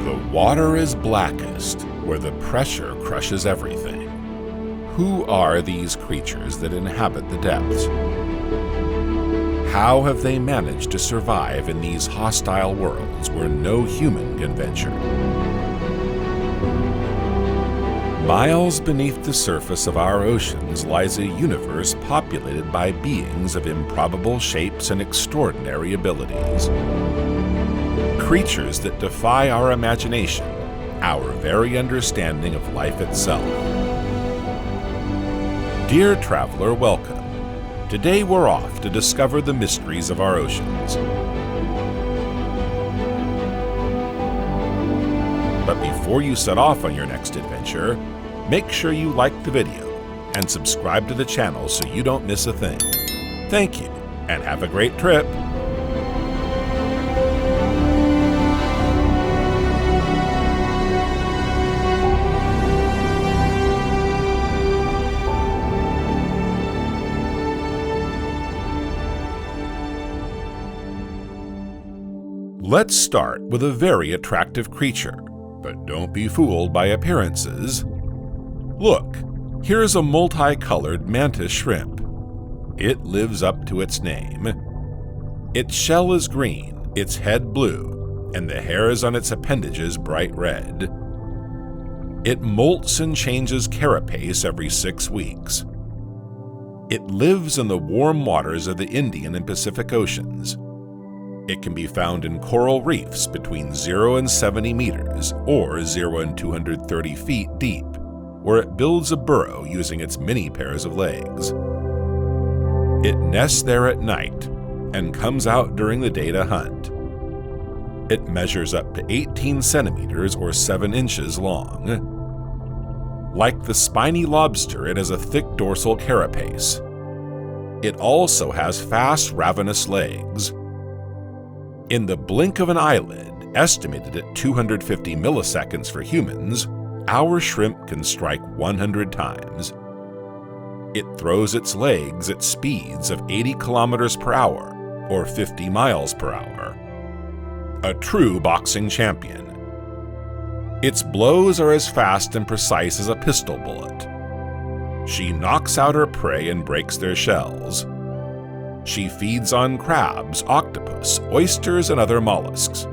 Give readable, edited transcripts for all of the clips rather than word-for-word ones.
The water is blackest, where the pressure crushes everything. Who are these creatures that inhabit the depths? How have they managed to survive in these hostile worlds where no human can venture? Miles beneath the surface of our oceans lies a universe populated by beings of improbable shapes and extraordinary abilities. Creatures that defy our imagination, our very understanding of life itself. Dear traveler, welcome. Today we're off to discover the mysteries of our oceans. But before you set off on your next adventure, make sure you like the video and subscribe to the channel so you don't miss a thing. Thank you, and have a great trip! Let's start with a very attractive creature, but don't be fooled by appearances. Look, here's a multicolored mantis shrimp. It lives up to its name. Its shell is green, its head blue, and the hairs on its appendages bright red. It molts and changes carapace every 6 weeks. It lives in the warm waters of the Indian and Pacific Oceans. It can be found in coral reefs between 0 and 70 meters, or 0 and 230 feet deep, where it builds a burrow using its many pairs of legs. It nests there at night and comes out during the day to hunt. It measures up to 18 centimeters or 7 inches long. Like the spiny lobster, it has a thick dorsal carapace. It also has fast, ravenous legs. In the blink of an eyelid, estimated at 250 milliseconds for humans, our shrimp can strike 100 times. It throws its legs at speeds of 80 kilometers per hour, or 50 miles per hour. A true boxing champion. Its blows are as fast and precise as a pistol bullet. She knocks out her prey and breaks their shells. She feeds on crabs, octopus, oysters, and other mollusks.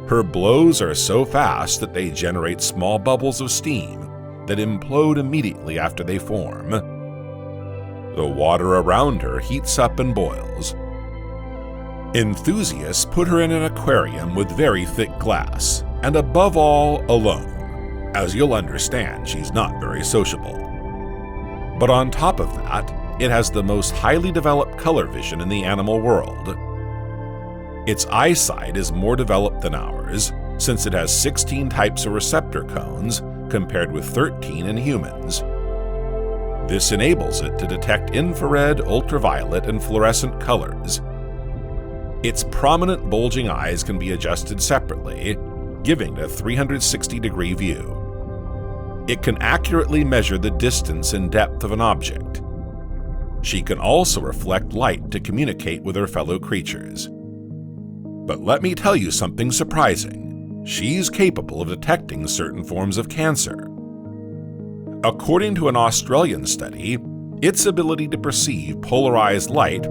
Her blows are so fast that they generate small bubbles of steam that implode immediately after they form. The water around her heats up and boils. Enthusiasts put her in an aquarium with very thick glass, and above all, alone. As you'll understand, she's not very sociable. But on top of that, it has the most highly developed color vision in the animal world. Its eyesight is more developed than ours, since it has 16 types of receptor cones compared with 13 in humans. This enables it to detect infrared, ultraviolet, and fluorescent colors. Its prominent bulging eyes can be adjusted separately, giving a 360-degree view. It can accurately measure the distance and depth of an object. She can also reflect light to communicate with her fellow creatures. But let me tell you something surprising. She's capable of detecting certain forms of cancer. According to an Australian study, its ability to perceive polarized light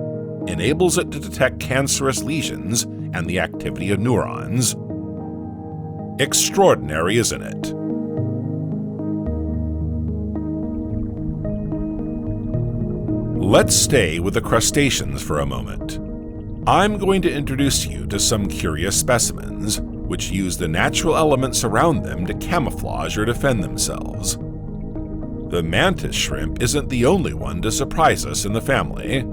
enables it to detect cancerous lesions and the activity of neurons. Extraordinary, isn't it? Let's stay with the crustaceans for a moment. I'm going to introduce you to some curious specimens, which use the natural elements around them to camouflage or defend themselves. The mantis shrimp isn't the only one to surprise us in the family.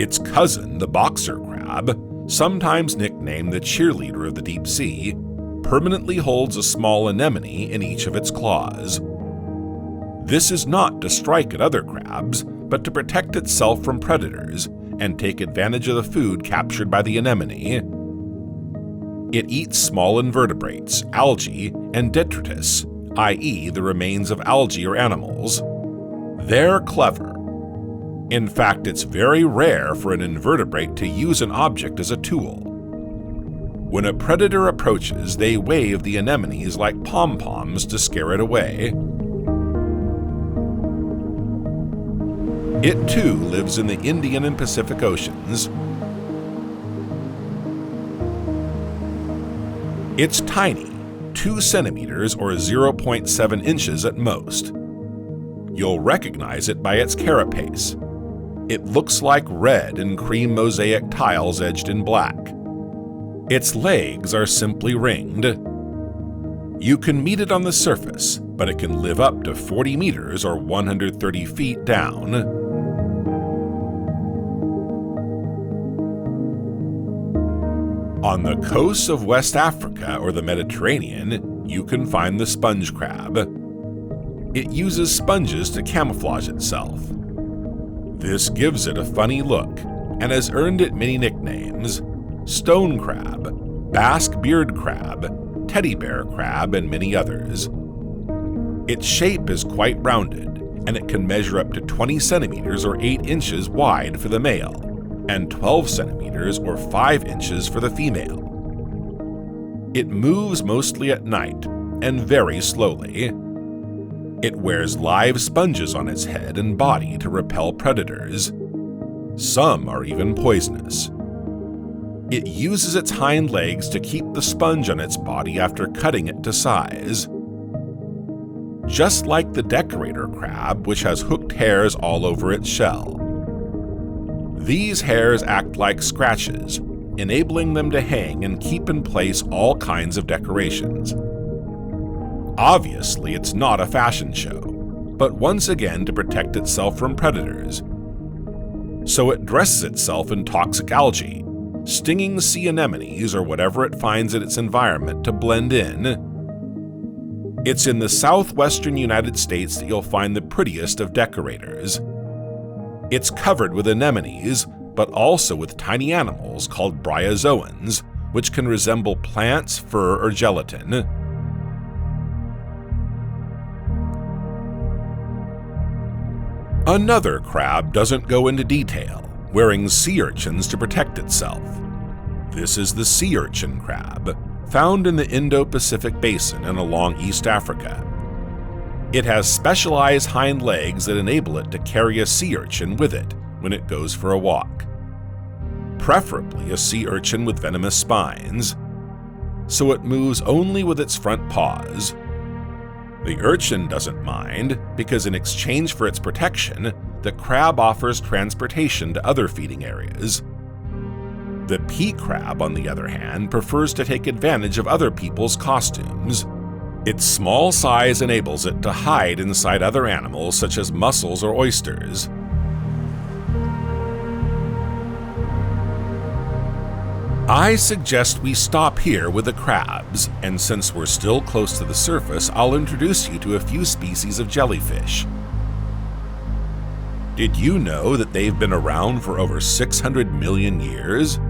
Its cousin, the boxer crab, sometimes nicknamed the cheerleader of the deep sea, permanently holds a small anemone in each of its claws. This is not to strike at other crabs, but to protect itself from predators and take advantage of the food captured by the anemone. It eats small invertebrates, algae, and detritus, i.e. the remains of algae or animals. They're clever. In fact, it's very rare for an invertebrate to use an object as a tool. When a predator approaches, they wave the anemones like pom-poms to scare it away. It too lives in the Indian and Pacific Oceans. It's tiny, 2 centimeters or 0.7 inches at most. You'll recognize it by its carapace. It looks like red and cream mosaic tiles edged in black. Its legs are simply ringed. You can meet it on the surface, but it can live up to 40 meters or 130 feet down. On the coasts of West Africa or the Mediterranean, you can find the sponge crab. It uses sponges to camouflage itself. This gives it a funny look and has earned it many nicknames: stone crab, Basque beard crab, teddy bear crab, and many others. Its shape is quite rounded, and it can measure up to 20 centimeters or 8 inches wide for the male, and 12 centimeters or 5 inches for the female. It moves mostly at night and very slowly. It wears live sponges on its head and body to repel predators. Some are even poisonous. It uses its hind legs to keep the sponge on its body after cutting it to size. Just like the decorator crab, which has hooked hairs all over its shell. These hairs act like scratches, enabling them to hang and keep in place all kinds of decorations. Obviously, it's not a fashion show, but once again to protect itself from predators. So it dresses itself in toxic algae, stinging sea anemones or whatever it finds in its environment to blend in. It's in the southwestern United States that you'll find the prettiest of decorators. It's covered with anemones, but also with tiny animals called bryozoans, which can resemble plants, fur, or gelatin. Another crab doesn't go into detail, wearing sea urchins to protect itself. This is the sea urchin crab, found in the Indo-Pacific basin and along East Africa. It has specialized hind legs that enable it to carry a sea urchin with it when it goes for a walk. Preferably a sea urchin with venomous spines, so it moves only with its front paws. The urchin doesn't mind because in exchange for its protection, the crab offers transportation to other feeding areas. The pea crab, on the other hand, prefers to take advantage of other people's costumes. Its small size enables it to hide inside other animals such as mussels or oysters. I suggest we stop here with the crabs, and since we're still close to the surface, I'll introduce you to a few species of jellyfish. Did you know that they've been around for over 600 million years?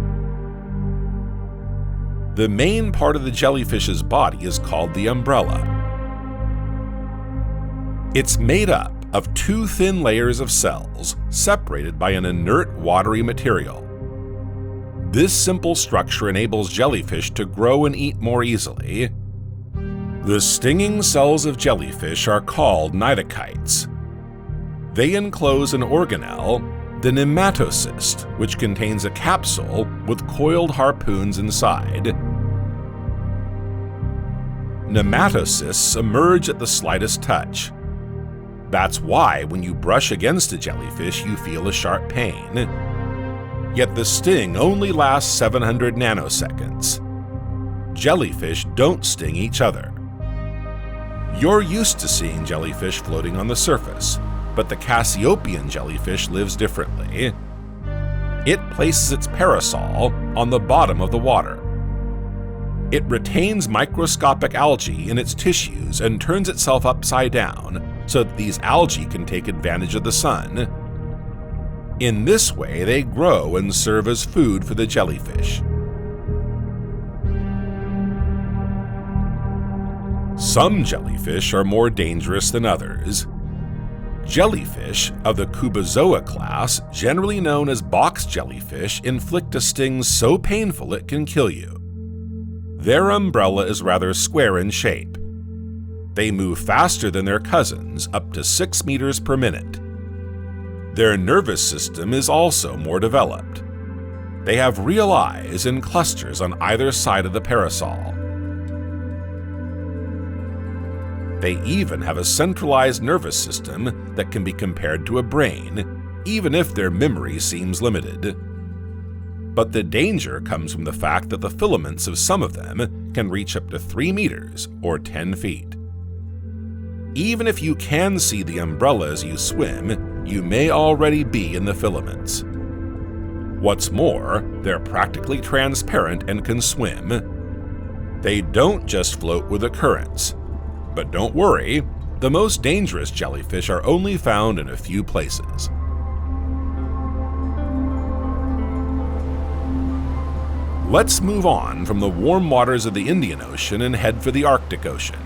The main part of the jellyfish's body is called the umbrella. It's made up of 2 thin layers of cells, separated by an inert watery material. This simple structure enables jellyfish to grow and eat more easily. The stinging cells of jellyfish are called cnidocytes. They enclose an organelle, the nematocyst, which contains a capsule with coiled harpoons inside. Nematocysts emerge at the slightest touch. That's why when you brush against a jellyfish, you feel a sharp pain. Yet the sting only lasts 700 nanoseconds. Jellyfish don't sting each other. You're used to seeing jellyfish floating on the surface, but the Cassiopean jellyfish lives differently. It places its parasol on the bottom of the water. It retains microscopic algae in its tissues and turns itself upside down so that these algae can take advantage of the sun. In this way, they grow and serve as food for the jellyfish. Some jellyfish are more dangerous than others. Jellyfish of the Cubozoa class, generally known as box jellyfish, inflict a sting so painful it can kill you. Their umbrella is rather square in shape. They move faster than their cousins, up to 6 meters per minute. Their nervous system is also more developed. They have real eyes in clusters on either side of the parasol. They even have a centralized nervous system that can be compared to a brain, even if their memory seems limited. But the danger comes from the fact that the filaments of some of them can reach up to 3 meters or 10 feet. Even if you can see the umbrella as you swim, you may already be in the filaments. What's more, they're practically transparent and can swim. They don't just float with the currents. But don't worry, the most dangerous jellyfish are only found in a few places. Let's move on from the warm waters of the Indian Ocean and head for the Arctic Ocean.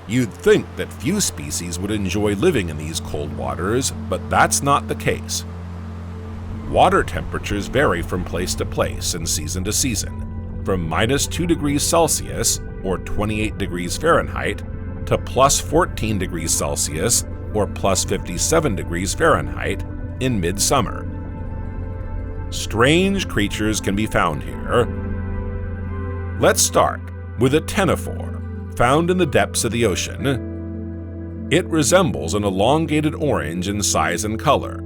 You'd think that few species would enjoy living in these cold waters, but that's not the case. Water temperatures vary from place to place and season to season, from -2 degrees Celsius, or 28 degrees Fahrenheit, to +14 degrees Celsius, or +57 degrees Fahrenheit, in midsummer. Strange creatures can be found here. Let's start with a ctenophore, found in the depths of the ocean. It resembles an elongated orange in size and color,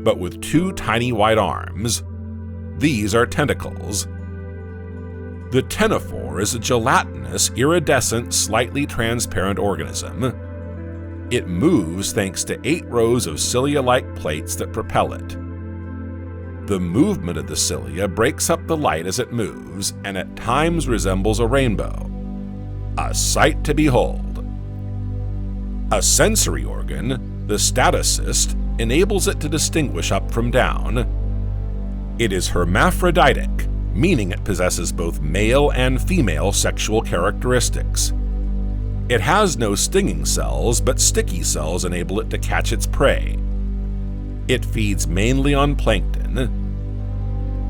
but with 2 tiny white arms. These are tentacles. The ctenophore is a gelatinous, iridescent, slightly transparent organism. It moves thanks to 8 rows of cilia-like plates that propel it. The movement of the cilia breaks up the light as it moves, and at times resembles a rainbow. A sight to behold. A sensory organ, the statocyst, enables it to distinguish up from down. It is hermaphroditic, meaning it possesses both male and female sexual characteristics. It has no stinging cells, but sticky cells enable it to catch its prey. It feeds mainly on plankton.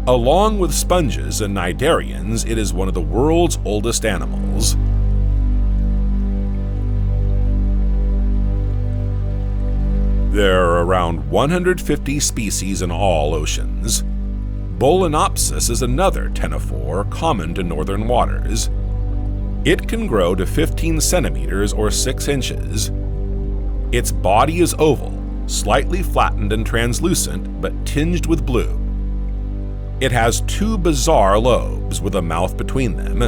Along with sponges and cnidarians, it is one of the world's oldest animals. There are around 150 species in all oceans. Bolenopsis is another ctenophore common to northern waters. It can grow to 15 centimeters or 6 inches. Its body is oval, slightly flattened and translucent, but tinged with blue. It has 2 bizarre lobes with a mouth between them.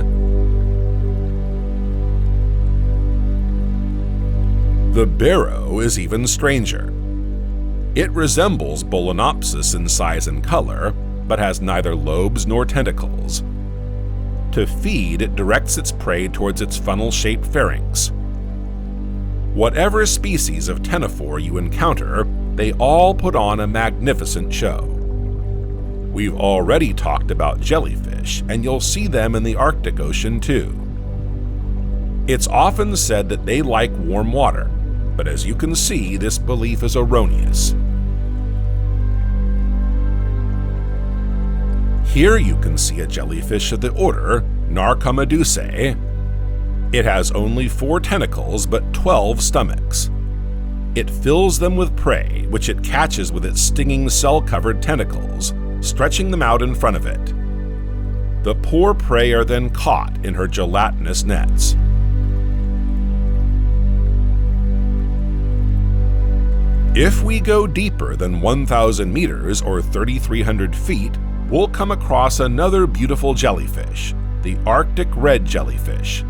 The barrow is even stranger. It resembles Bolenopsis in size and color, but has neither lobes nor tentacles. To feed, it directs its prey towards its funnel-shaped pharynx. Whatever species of ctenophore you encounter, they all put on a magnificent show. We've already talked about jellyfish, and you'll see them in the Arctic Ocean too. It's often said that they like warm water, but as you can see, this belief is erroneous. Here you can see a jellyfish of the order Narcomedusae. It has only 4 tentacles but 12 stomachs. It fills them with prey, which it catches with its stinging cell-covered tentacles, stretching them out in front of it. The poor prey are then caught in her gelatinous nets. If we go deeper than 1,000 meters or 3,300 feet, we'll come across another beautiful jellyfish, the Arctic red jellyfish.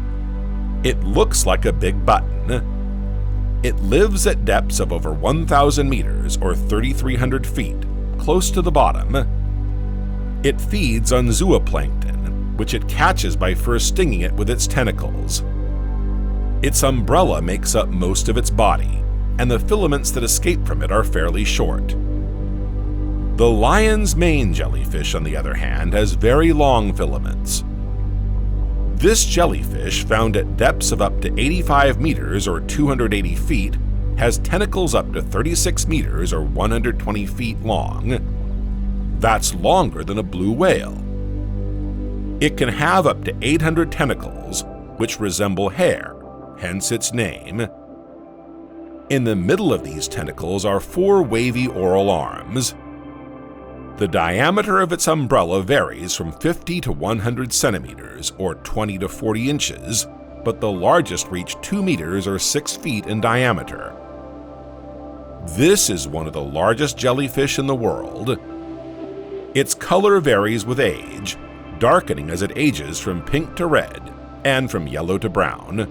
It looks like a big button. It lives at depths of over 1,000 meters or 3,300 feet, close to the bottom. It feeds on zooplankton, which it catches by first stinging it with its tentacles. Its umbrella makes up most of its body, and the filaments that escape from it are fairly short. The lion's mane jellyfish, on the other hand, has very long filaments. This jellyfish, found at depths of up to 85 meters or 280 feet, has tentacles up to 36 meters or 120 feet long. That's longer than a blue whale. It can have up to 800 tentacles, which resemble hair, hence its name. In the middle of these tentacles are 4 wavy oral arms. The diameter of its umbrella varies from 50 to 100 centimeters, or 20 to 40 inches, but the largest reach 2 meters or 6 feet in diameter. This is one of the largest jellyfish in the world. Its color varies with age, darkening as it ages from pink to red, and from yellow to brown.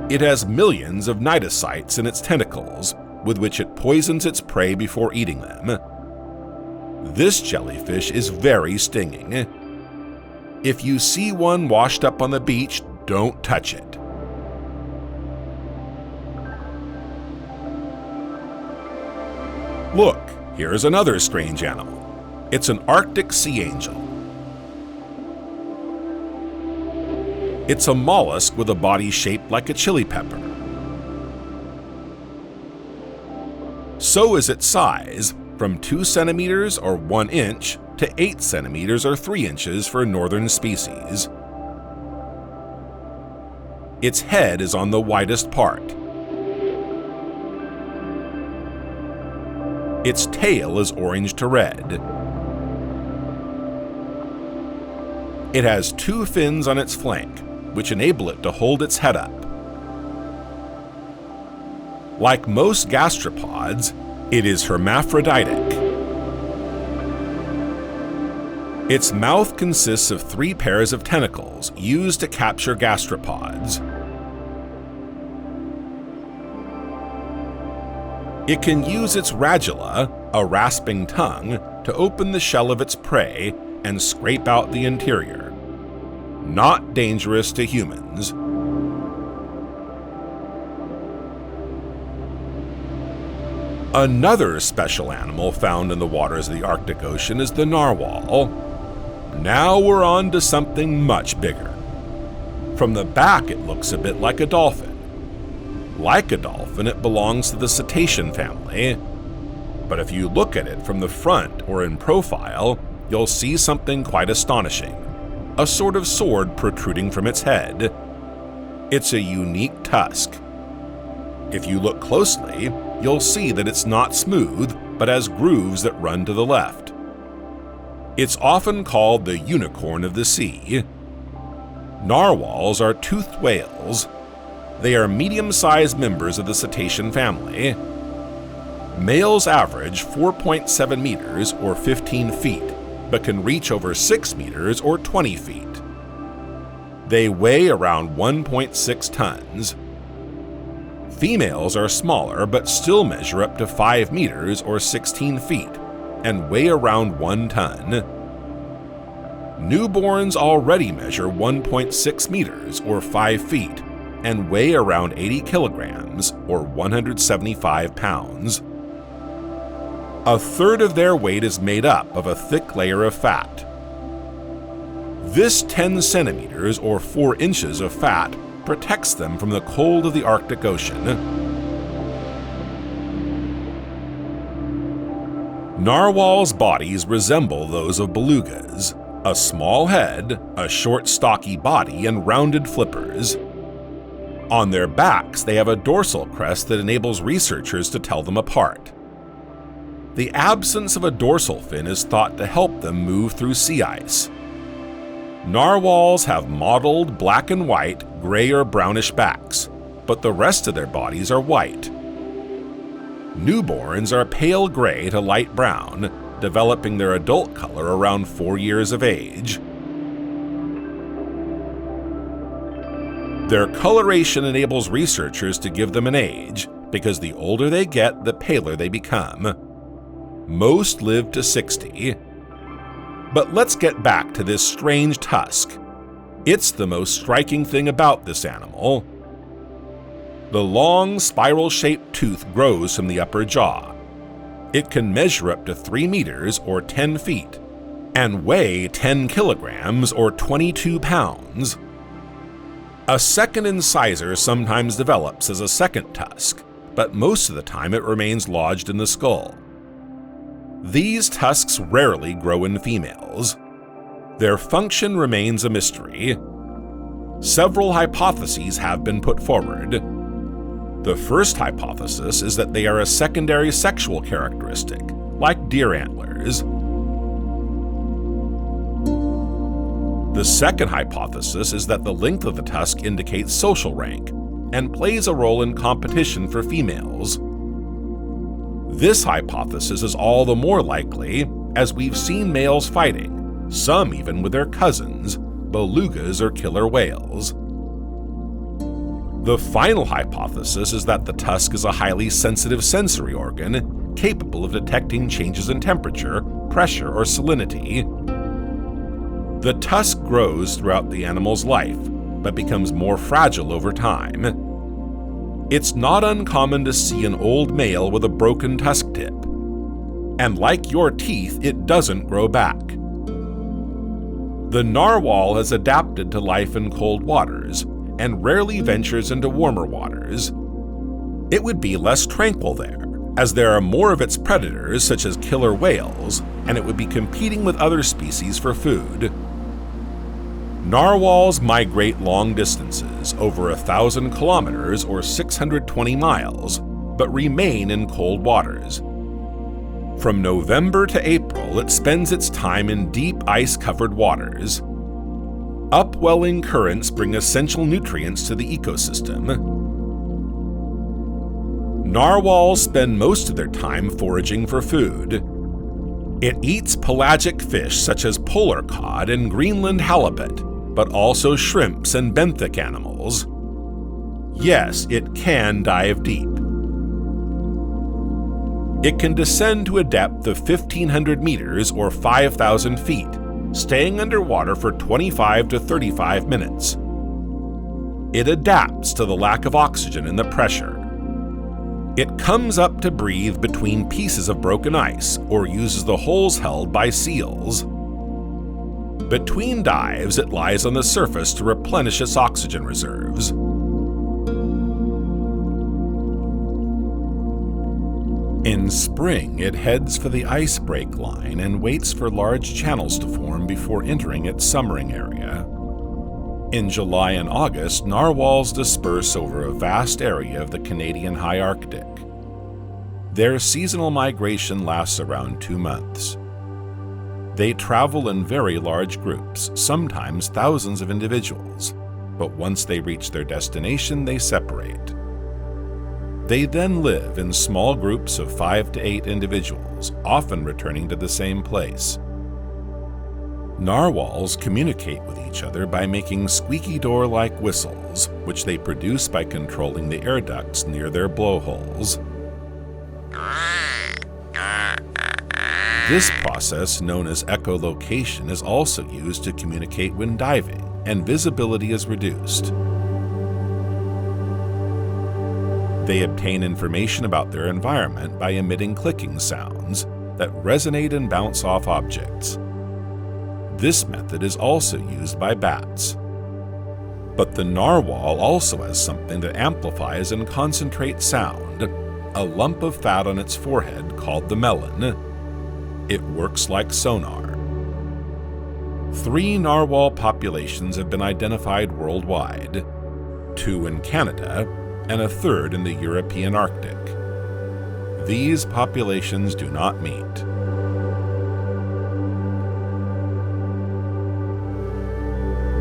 It has millions of cnidocytes in its tentacles, with which it poisons its prey before eating them. This jellyfish is very stinging. If you see one washed up on the beach, don't touch it. Look, here's another strange animal. It's an Arctic sea angel. It's a mollusk with a body shaped like a chili pepper. So is its size, from 2 centimeters or 1 inch to 8 centimeters or 3 inches for northern species. Its head is on the widest part. Its tail is orange to red. It has 2 fins on its flank, which enable it to hold its head up. Like most gastropods, it is hermaphroditic. Its mouth consists of 3 pairs of tentacles used to capture gastropods. It can use its radula, a rasping tongue, to open the shell of its prey and scrape out the interior. Not dangerous to humans. Another special animal found in the waters of the Arctic Ocean is the narwhal. Now we're on to something much bigger. From the back, it looks a bit like a dolphin. Like a dolphin, it belongs to the cetacean family. But if you look at it from the front or in profile, you'll see something quite astonishing. A sort of sword protruding from its head. It's a unique tusk. If you look closely, you'll see that it's not smooth, but has grooves that run to the left. It's often called the unicorn of the sea. Narwhals are toothed whales. They are medium-sized members of the cetacean family. Males average 4.7 meters or 15 feet, but can reach over 6 meters or 20 feet. They weigh around 1.6 tons. Females are smaller but still measure up to 5 meters or 16 feet and weigh around 1 ton. Newborns already measure 1.6 meters or 5 feet and weigh around 80 kilograms or 175 pounds. A third of their weight is made up of a thick layer of fat. This 10 centimeters or 4 inches of fat protects them from the cold of the Arctic Ocean. Narwhals' bodies resemble those of belugas, a small head, a short stocky body, and rounded flippers. On their backs, they have a dorsal crest that enables researchers to tell them apart. The absence of a dorsal fin is thought to help them move through sea ice. Narwhals have mottled black and white, gray or brownish backs, but the rest of their bodies are white. Newborns are pale gray to light brown, developing their adult color around 4 years of age. Their coloration enables researchers to give them an age, because the older they get, the paler they become. Most live to 60. But let's get back to this strange tusk. It's the most striking thing about this animal. The long, spiral-shaped tooth grows from the upper jaw. It can measure up to 3 meters or 10 feet and weigh 10 kilograms or 22 pounds. A second incisor sometimes develops as a second tusk, but most of the time it remains lodged in the skull. These tusks rarely grow in females. Their function remains a mystery. Several hypotheses have been put forward. The first hypothesis is that they are a secondary sexual characteristic, like deer antlers. The second hypothesis is that the length of the tusk indicates social rank and plays a role in competition for females. This hypothesis is all the more likely as we've seen males fighting, some even with their cousins, belugas or killer whales. The final hypothesis is that the tusk is a highly sensitive sensory organ capable of detecting changes in temperature, pressure, or salinity. The tusk grows throughout the animal's life, but becomes more fragile over time. It's not uncommon to see an old male with a broken tusk tip. And like your teeth, it doesn't grow back. The narwhal has adapted to life in cold waters and rarely ventures into warmer waters. It would be less tranquil there, as there are more of its predators such as killer whales, and it would be competing with other species for food. Narwhals migrate long distances, over 1,000 kilometers or 620 miles, but remain in cold waters. From November to April, it spends its time in deep ice-covered waters. Upwelling currents bring essential nutrients to the ecosystem. Narwhals spend most of their time foraging for food. It eats pelagic fish such as polar cod and Greenland halibut, but also shrimps and benthic animals. Yes, it can dive deep. It can descend to a depth of 1,500 meters or 5,000 feet, staying underwater for 25 to 35 minutes. It adapts to the lack of oxygen and the pressure. It comes up to breathe between pieces of broken ice or uses the holes held by seals. Between dives, it lies on the surface to replenish its oxygen reserves. In spring, it heads for the ice break line and waits for large channels to form before entering its summering area. In July and August, narwhals disperse over a vast area of the Canadian high Arctic. Their seasonal migration lasts around 2 months. They travel in very large groups, sometimes thousands of individuals, but once they reach their destination, they separate. They then live in small groups of 5 to 8 individuals, often returning to the same place. Narwhals communicate with each other by making squeaky door-like whistles, which they produce by controlling the air ducts near their blowholes. This process, known as echolocation, is also used to communicate when diving, and visibility is reduced. They obtain information about their environment by emitting clicking sounds that resonate and bounce off objects. This method is also used by bats. But the narwhal also has something that amplifies and concentrates sound, a lump of fat on its forehead called the melon. It works like sonar. 3 narwhal populations have been identified worldwide, 2 in Canada, and a 3rd in the European Arctic. These populations do not meet.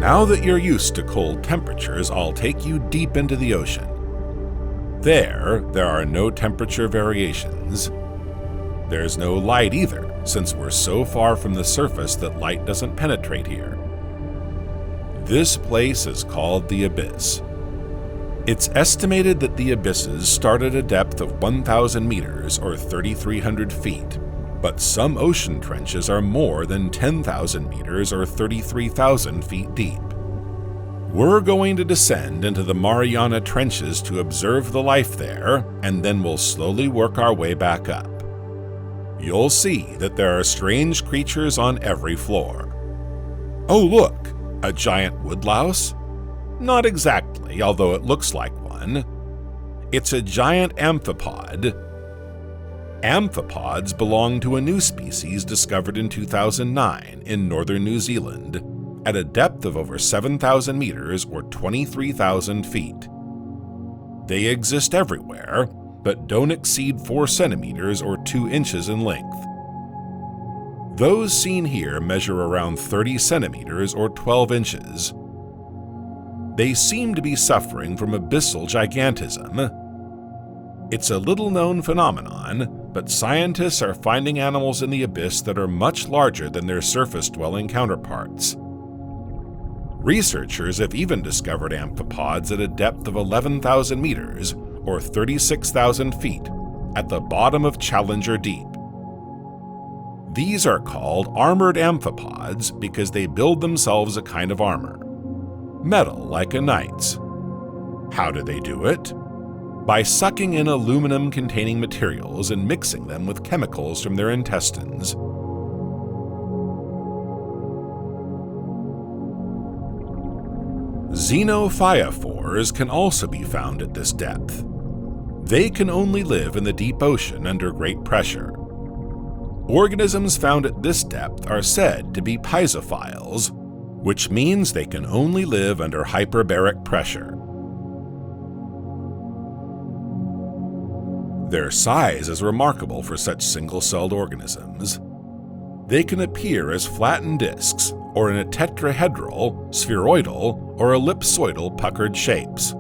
Now that you're used to cold temperatures, I'll take you deep into the ocean. There are no temperature variations. There's no light either, since we're so far from the surface that light doesn't penetrate here. This place is called the Abyss. It's estimated that the abysses start at a depth of 1,000 meters or 3,300 feet, but some ocean trenches are more than 10,000 meters or 33,000 feet deep. We're going to descend into the Mariana Trenches to observe the life there, and then we'll slowly work our way back up. You'll see that there are strange creatures on every floor. Oh look, a giant woodlouse? Not exactly, although it looks like one. It's a giant amphipod. Amphipods belong to a new species discovered in 2009 in northern New Zealand at a depth of over 7,000 meters or 23,000 feet. They exist everywhere, but don't exceed 4 centimeters or 2 inches in length. Those seen here measure around 30 centimeters or 12 inches. They seem to be suffering from abyssal gigantism. It's a little-known phenomenon, but scientists are finding animals in the abyss that are much larger than their surface-dwelling counterparts. Researchers have even discovered amphipods at a depth of 11,000 meters, or 36,000 feet, at the bottom of Challenger Deep. These are called armored amphipods because they build themselves a kind of armor. Metal like a knight's. How do they do it? By sucking in aluminum-containing materials and mixing them with chemicals from their intestines. Xenophyophores can also be found at this depth. They can only live in the deep ocean under great pressure. Organisms found at this depth are said to be pisophiles, which means they can only live under hyperbaric pressure. Their size is remarkable for such single-celled organisms. They can appear as flattened discs or in a tetrahedral, spheroidal, or ellipsoidal puckered shapes.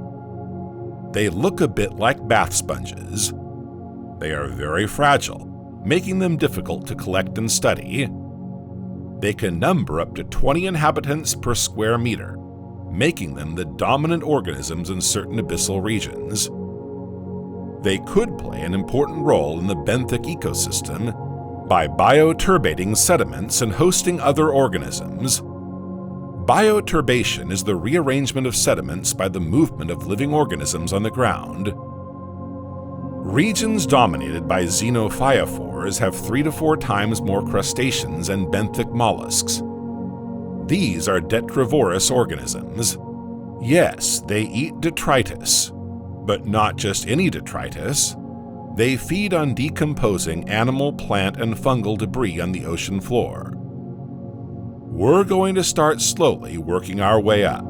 They look a bit like bath sponges. They are very fragile, making them difficult to collect and study. They can number up to 20 inhabitants per square meter, making them the dominant organisms in certain abyssal regions. They could play an important role in the benthic ecosystem by bioturbating sediments and hosting other organisms. Bioturbation is the rearrangement of sediments by the movement of living organisms on the ground. Regions dominated by xenophyophores have 3 to 4 times more crustaceans and benthic mollusks. These are detrivorous organisms. Yes, they eat detritus, but not just any detritus. They feed on decomposing animal, plant, and fungal debris on the ocean floor. We're going to start slowly working our way up.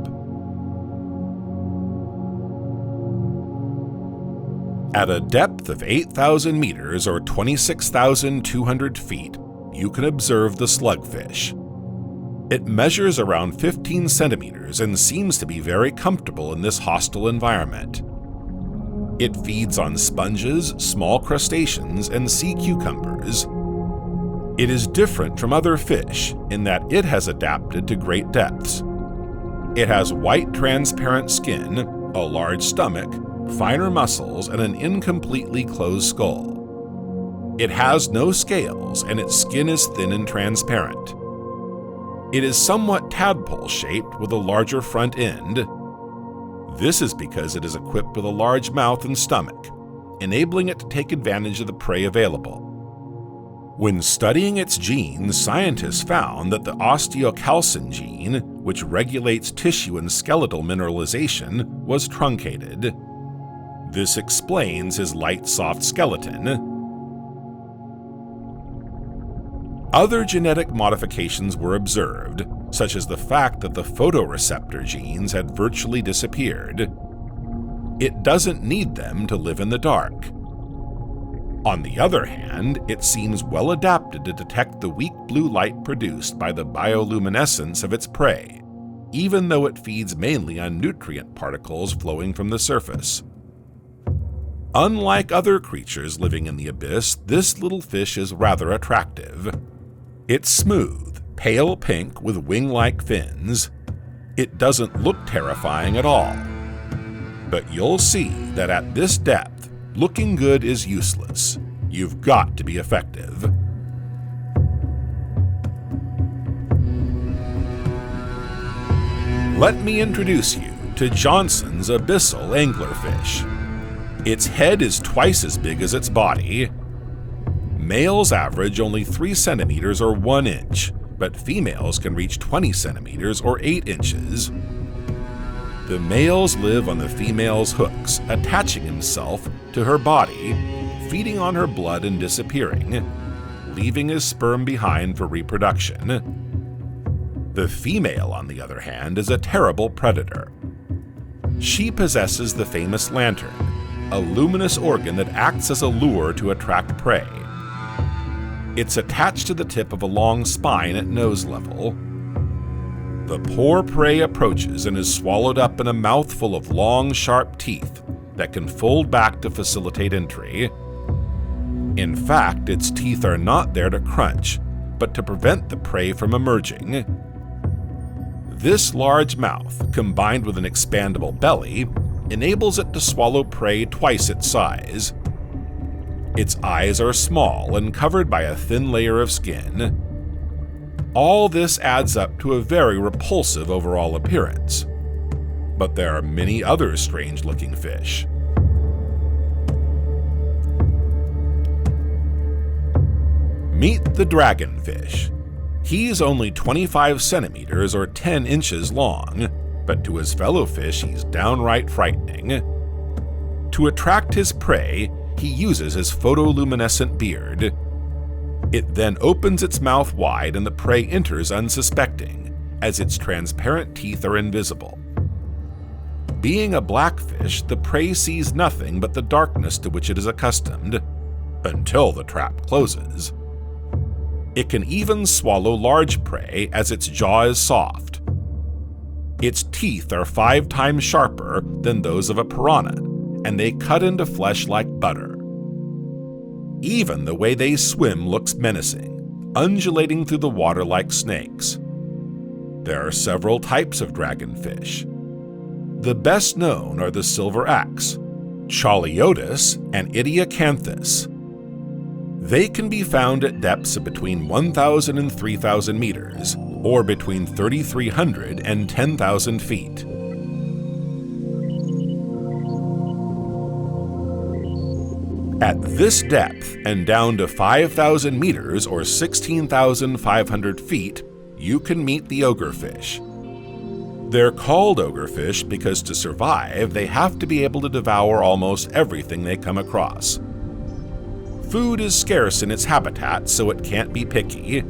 At a depth of 8,000 meters or 26,200 feet, you can observe the slugfish. It measures around 15 centimeters and seems to be very comfortable in this hostile environment. It feeds on sponges, small crustaceans, and sea cucumbers. It is different from other fish in that it has adapted to great depths. It has white transparent skin, a large stomach, finer muscles, and an incompletely closed skull. It has no scales, and its skin is thin and transparent. It is somewhat tadpole-shaped with a larger front end. This is because it is equipped with a large mouth and stomach, enabling it to take advantage of the prey available. When studying its genes, scientists found that the osteocalcin gene, which regulates tissue and skeletal mineralization, was truncated. This explains his light, soft skeleton. Other genetic modifications were observed, such as the fact that the photoreceptor genes had virtually disappeared. It doesn't need them to live in the dark. On the other hand, it seems well adapted to detect the weak blue light produced by the bioluminescence of its prey, even though it feeds mainly on nutrient particles flowing from the surface. Unlike other creatures living in the abyss, this little fish is rather attractive. It's smooth, pale pink with wing-like fins. It doesn't look terrifying at all. But you'll see that at this depth, looking good is useless. You've got to be effective. Let me introduce you to Johnson's abyssal anglerfish. Its head is twice as big as its body. Males average only 3 centimeters or 1 inch, but females can reach 20 centimeters or 8 inches. The males live on the female's hooks, attaching himself to her body, feeding on her blood and disappearing, leaving his sperm behind for reproduction. The female, on the other hand, is a terrible predator. She possesses the famous lantern, a luminous organ that acts as a lure to attract prey. It's attached to the tip of a long spine at nose level. The poor prey approaches and is swallowed up in a mouthful of long, sharp teeth that can fold back to facilitate entry. In fact, its teeth are not there to crunch, but to prevent the prey from emerging. This large mouth, combined with an expandable belly, enables it to swallow prey twice its size. Its eyes are small and covered by a thin layer of skin. All this adds up to a very repulsive overall appearance. But there are many other strange-looking fish. Meet the dragonfish. He's only 25 centimeters or 10 inches long, but to his fellow fish he's downright frightening. To attract his prey, he uses his photoluminescent beard. It then opens its mouth wide and the prey enters unsuspecting, as its transparent teeth are invisible. Being a blackfish, the prey sees nothing but the darkness to which it is accustomed, until the trap closes. It can even swallow large prey as its jaw is soft. Its teeth are 5 times sharper than those of a piranha, and they cut into flesh like butter. Even the way they swim looks menacing, undulating through the water like snakes. There are several types of dragonfish. The best known are the silver axe, Chaliotis, and Idiocanthus. They can be found at depths of between 1,000 and 3,000 meters, or between 3,300 and 10,000 feet. At this depth and down to 5,000 meters or 16,500 feet, you can meet the ogrefish. They're called ogrefish because to survive, they have to be able to devour almost everything they come across. Food is scarce in its habitat, so it can't be picky.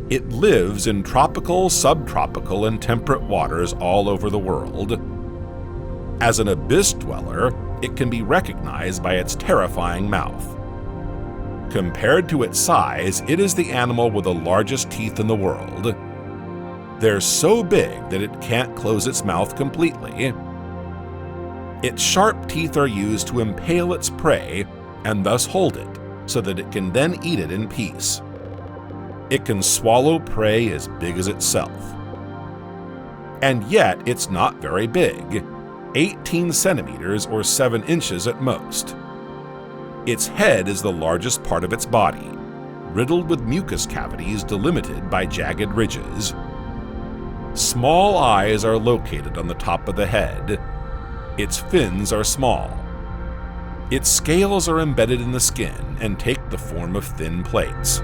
It lives in tropical, subtropical, and temperate waters all over the world. As an abyss dweller, it can be recognized by its terrifying mouth. Compared to its size, it is the animal with the largest teeth in the world. They're so big that it can't close its mouth completely. Its sharp teeth are used to impale its prey and thus hold it, so that it can then eat it in peace. It can swallow prey as big as itself. And yet it's not very big, 18 centimeters or 7 inches at most. Its head is the largest part of its body, riddled with mucus cavities delimited by jagged ridges. Small eyes are located on the top of the head. Its fins are small. Its scales are embedded in the skin and take the form of thin plates.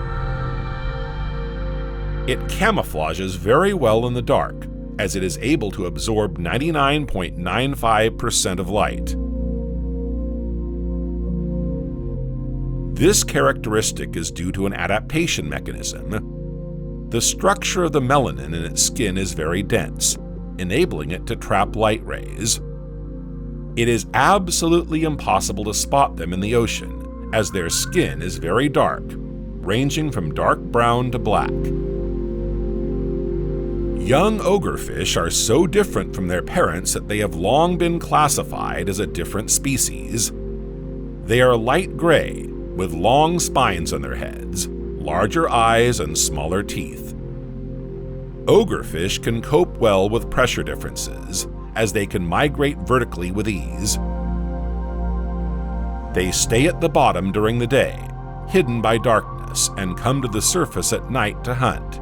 It camouflages very well in the dark, as it is able to absorb 99.95% of light. This characteristic is due to an adaptation mechanism. The structure of the melanin in its skin is very dense, enabling it to trap light rays. It is absolutely impossible to spot them in the ocean, as their skin is very dark, ranging from dark brown to black. Young ogrefish are so different from their parents that they have long been classified as a different species. They are light gray, with long spines on their heads, larger eyes, and smaller teeth. Ogrefish can cope well with pressure differences, as they can migrate vertically with ease. They stay at the bottom during the day, hidden by darkness, and come to the surface at night to hunt.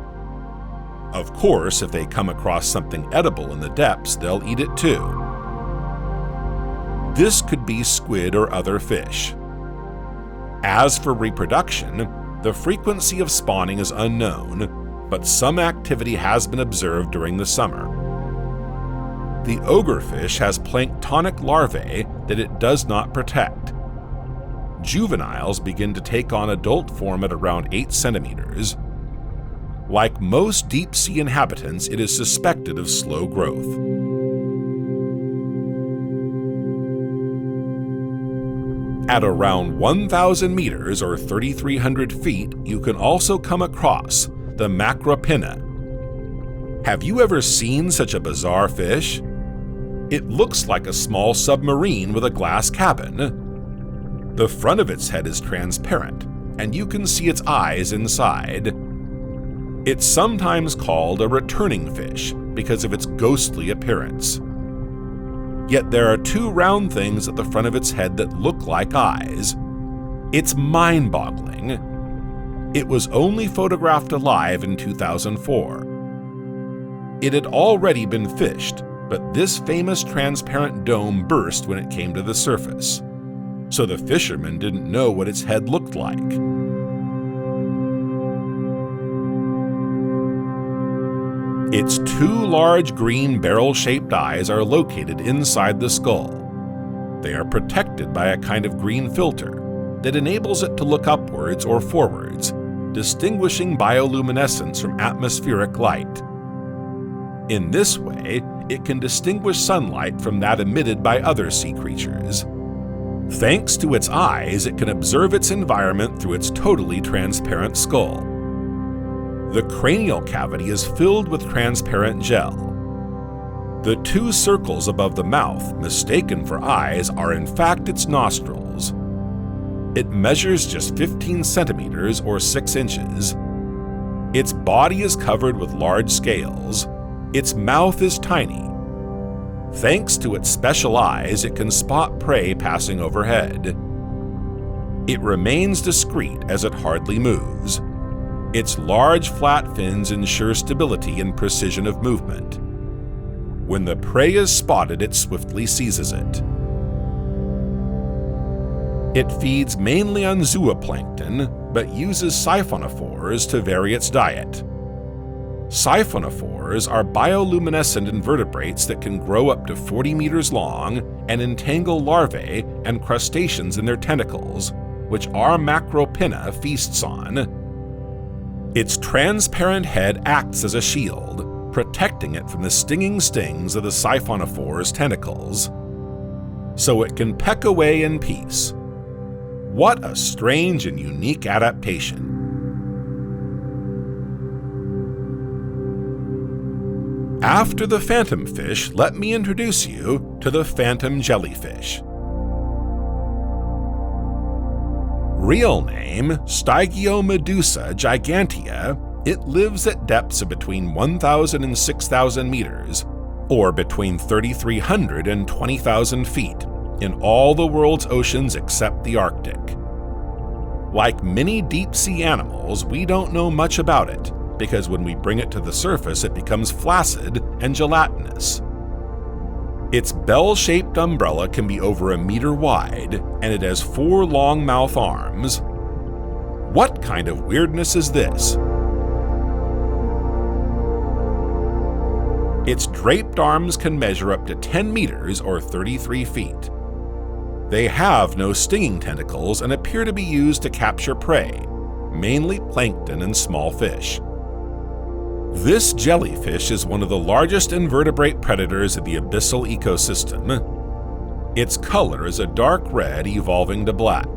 Of course, if they come across something edible in the depths, they'll eat it too. This could be squid or other fish. As for reproduction, the frequency of spawning is unknown, but some activity has been observed during the summer. The ogrefish has planktonic larvae that it does not protect. juveniles begin to take on adult form at around 8 centimeters. Like most deep-sea inhabitants, it is suspected of slow growth. At around 1,000 meters or 3,300 feet, you can also come across the macropinna. Have you ever seen such a bizarre fish? It looks like a small submarine with a glass cabin. The front of its head is transparent, and you can see its eyes inside. It's sometimes called a returning fish because of its ghostly appearance. Yet there are 2 round things at the front of its head that look like eyes. It's mind-boggling. It was only photographed alive in 2004. It had already been fished, but this famous transparent dome burst when it came to the surface, so the fishermen didn't know what its head looked like. Its 2 large green barrel-shaped eyes are located inside the skull. They are protected by a kind of green filter that enables it to look upwards or forwards, distinguishing bioluminescence from atmospheric light. In this way, it can distinguish sunlight from that emitted by other sea creatures. Thanks to its eyes, it can observe its environment through its totally transparent skull. The cranial cavity is filled with transparent gel. The 2 circles above the mouth, mistaken for eyes, are in fact its nostrils. It measures just 15 centimeters or 6 inches. Its body is covered with large scales. Its mouth is tiny. Thanks to its special eyes, it can spot prey passing overhead. It remains discreet as it hardly moves. Its large flat fins ensure stability and precision of movement. When the prey is spotted, it swiftly seizes it. It feeds mainly on zooplankton, but uses siphonophores to vary its diet. Siphonophores are bioluminescent invertebrates that can grow up to 40 meters long and entangle larvae and crustaceans in their tentacles, which our macropinna feasts on. Its transparent head acts as a shield, protecting it from the stinging stings of the siphonophore's tentacles, so it can peck away in peace. What a strange and unique adaptation. After the phantom fish, let me introduce you to the phantom jellyfish. Real name, Stygiomedusa gigantea, it lives at depths of between 1,000 and 6,000 meters, or between 3,300 and 20,000 feet, in all the world's oceans except the Arctic. Like many deep-sea animals, we don't know much about it, because when we bring it to the surface, it becomes flaccid and gelatinous. Its bell-shaped umbrella can be over 1 meter wide, and it has 4 long mouth arms. What kind of weirdness is this? Its draped arms can measure up to 10 meters or 33 feet. They have no stinging tentacles and appear to be used to capture prey, mainly plankton and small fish. This jellyfish is one of the largest invertebrate predators in the abyssal ecosystem. Its color is a dark red evolving to black.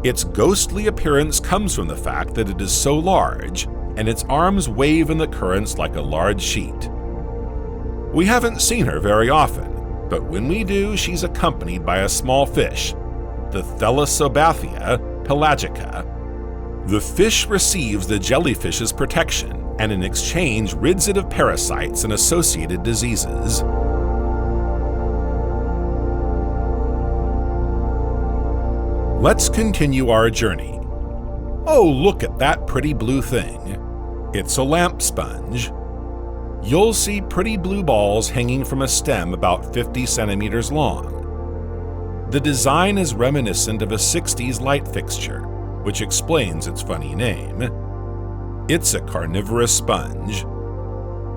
Its ghostly appearance comes from the fact that it is so large, and its arms wave in the currents like a large sheet. We haven't seen her very often, but when we do, she's accompanied by a small fish, the Thalassobathia pelagica. The fish receives the jellyfish's protection, and in exchange rids it of parasites and associated diseases. Let's continue our journey. Oh, look at that pretty blue thing. It's a lamp sponge. You'll see pretty blue balls hanging from a stem about 50 centimeters long. The design is reminiscent of a 60s light fixture, which explains its funny name. It's a carnivorous sponge.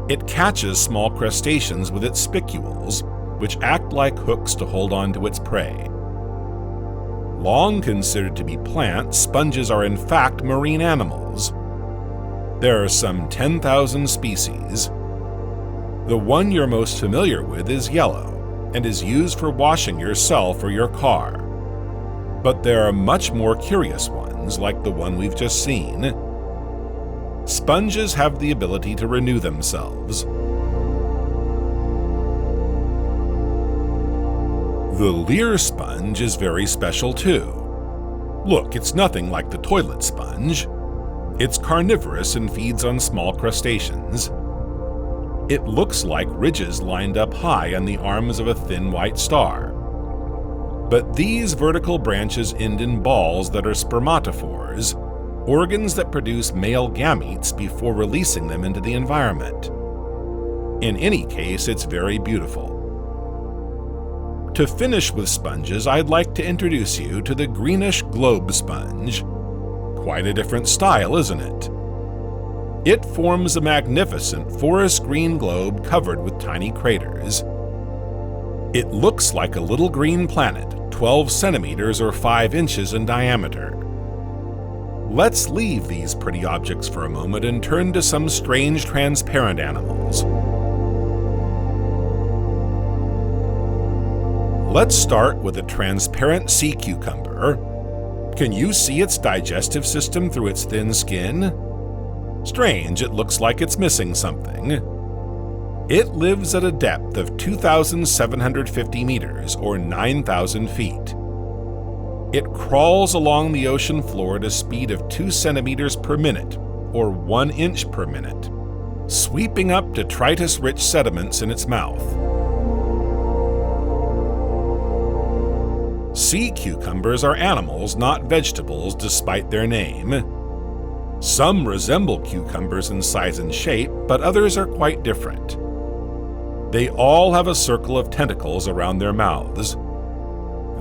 It catches small crustaceans with its spicules, which act like hooks to hold on to its prey. Long considered to be plants, sponges are in fact marine animals. There are some 10,000 species. The one you're most familiar with is yellow and is used for washing yourself or your car. But there are much more curious ones, like the one we've just seen. Sponges have the ability to renew themselves. The Leer sponge is very special too. Look, it's nothing like the toilet sponge. It's carnivorous and feeds on small crustaceans. It looks like ridges lined up high on the arms of a thin white star. But these vertical branches end in balls that are spermatophores, organs that produce male gametes before releasing them into the environment. In any case, it's very beautiful. To finish with sponges, I'd like to introduce you to the greenish globe sponge. Quite a different style, isn't it? It forms a magnificent forest green globe covered with tiny craters. It looks like a little green planet, 12 centimeters or 5 inches in diameter. Let's leave these pretty objects for a moment and turn to some strange transparent animals. Let's start with a transparent sea cucumber. Can you see its digestive system through its thin skin? Strange, it looks like it's missing something. It lives at a depth of 2,750 meters, or 9,000 feet. It crawls along the ocean floor at a speed of 2 centimeters per minute, or 1 inch per minute, sweeping up detritus-rich sediments in its mouth. Sea cucumbers are animals, not vegetables, despite their name. Some resemble cucumbers in size and shape, but others are quite different. They all have a circle of tentacles around their mouths.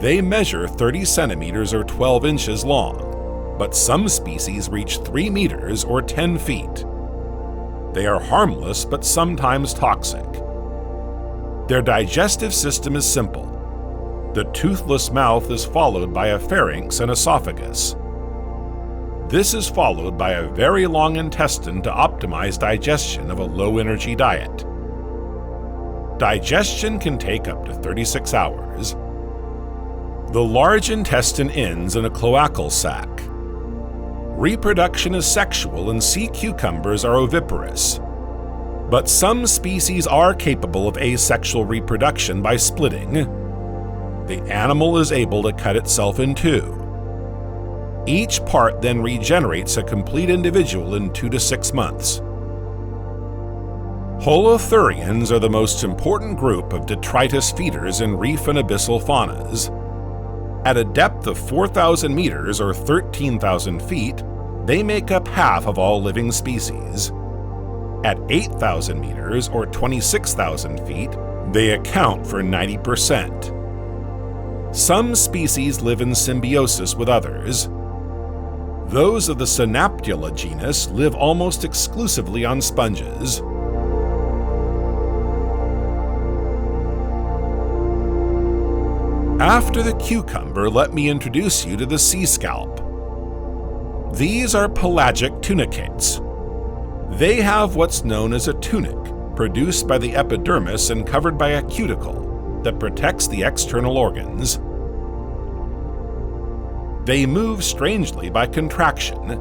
They measure 30 centimeters or 12 inches long, but some species reach 3 meters or 10 feet. They are harmless but sometimes toxic. Their digestive system is simple. The toothless mouth is followed by a pharynx and esophagus. This is followed by a very long intestine to optimize digestion of a low-energy diet. Digestion can take up to 36 hours. The large intestine ends in a cloacal sac. Reproduction is sexual and sea cucumbers are oviparous. But some species are capable of asexual reproduction by splitting. The animal is able to cut itself in two. Each part then regenerates a complete individual in 2 to 6 months. Holothurians are the most important group of detritus feeders in reef and abyssal faunas. At a depth of 4,000 meters or 13,000 feet, they make up half of all living species. At 8,000 meters or 26,000 feet, they account for 90%. Some species live in symbiosis with others. Those of the Synaptula genus live almost exclusively on sponges. After the cucumber, let me introduce you to the sea scalp. These are pelagic tunicates. They have what's known as a tunic, produced by the epidermis and covered by a cuticle that protects the external organs. They move strangely by contraction.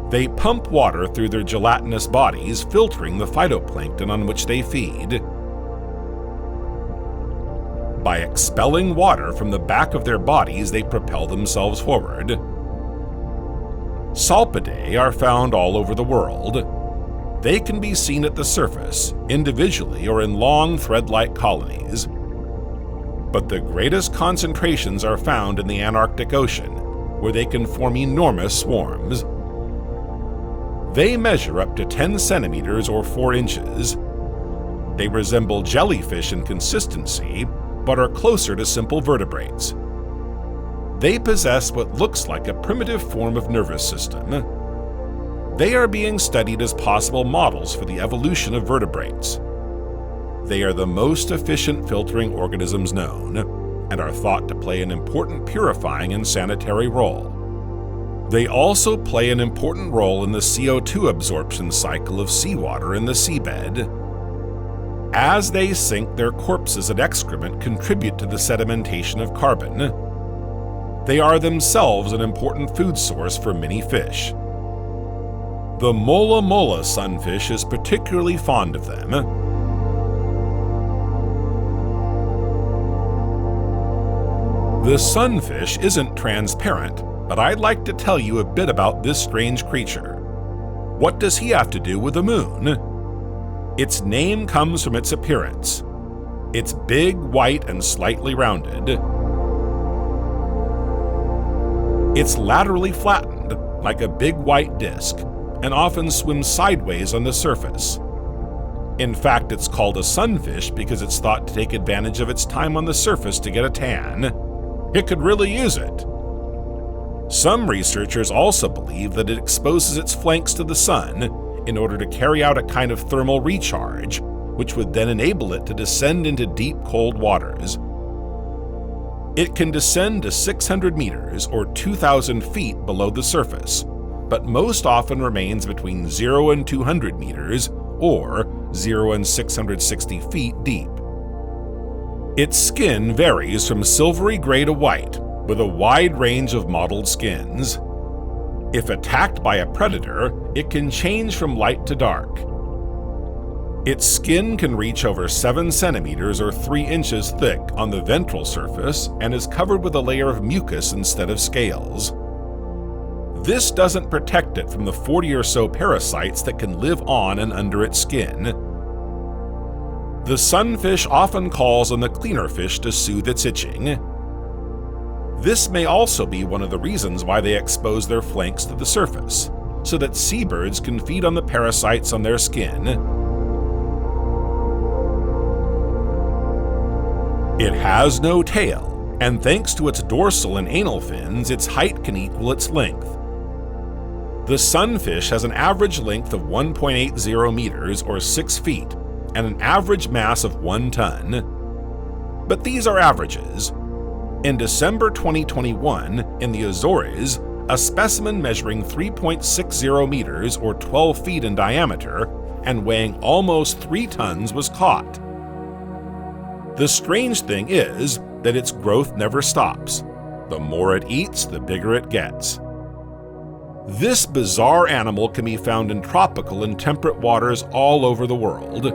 They pump water through their gelatinous bodies, filtering the phytoplankton on which they feed. By expelling water from the back of their bodies, they propel themselves forward. Salpidae are found all over the world. They can be seen at the surface, individually or in long thread-like colonies. But the greatest concentrations are found in the Antarctic Ocean, where they can form enormous swarms. They measure up to 10 centimeters or 4 inches. They resemble jellyfish in consistency, but are closer to simple vertebrates. They possess what looks like a primitive form of nervous system. They are being studied as possible models for the evolution of vertebrates. They are the most efficient filtering organisms known, and are thought to play an important purifying and sanitary role. They also play an important role in the CO2 absorption cycle of seawater in the seabed. As they sink, their corpses and excrement contribute to the sedimentation of carbon. They are themselves an important food source for many fish. The mola mola sunfish is particularly fond of them. The sunfish isn't transparent, but I'd like to tell you a bit about this strange creature. What does he have to do with the moon? Its name comes from its appearance. It's big, white, and slightly rounded. It's laterally flattened, like a big white disc, and often swims sideways on the surface. In fact, it's called a sunfish because it's thought to take advantage of its time on the surface to get a tan. It could really use it. Some researchers also believe that it exposes its flanks to the sun in order to carry out a kind of thermal recharge, which would then enable it to descend into deep, cold waters. It can descend to 600 meters or 2,000 feet below the surface, but most often remains between 0 and 200 meters or 0 and 660 feet deep. Its skin varies from silvery gray to white, with a wide range of mottled skins. If attacked by a predator, it can change from light to dark. Its skin can reach over 7 centimeters or 3 inches thick on the ventral surface and is covered with a layer of mucus instead of scales. This doesn't protect it from the 40 or so parasites that can live on and under its skin. The sunfish often calls on the cleaner fish to soothe its itching. This may also be one of the reasons why they expose their flanks to the surface, so that seabirds can feed on the parasites on their skin. It has no tail, and thanks to its dorsal and anal fins, its height can equal its length. The sunfish has an average length of 1.80 meters or 6 feet, and an average mass of 1 ton. But these are averages. In December 2021, in the Azores, a specimen measuring 3.60 meters or 12 feet in diameter and weighing almost 3 tons was caught. The strange thing is that its growth never stops. The more it eats, the bigger it gets. This bizarre animal can be found in tropical and temperate waters all over the world.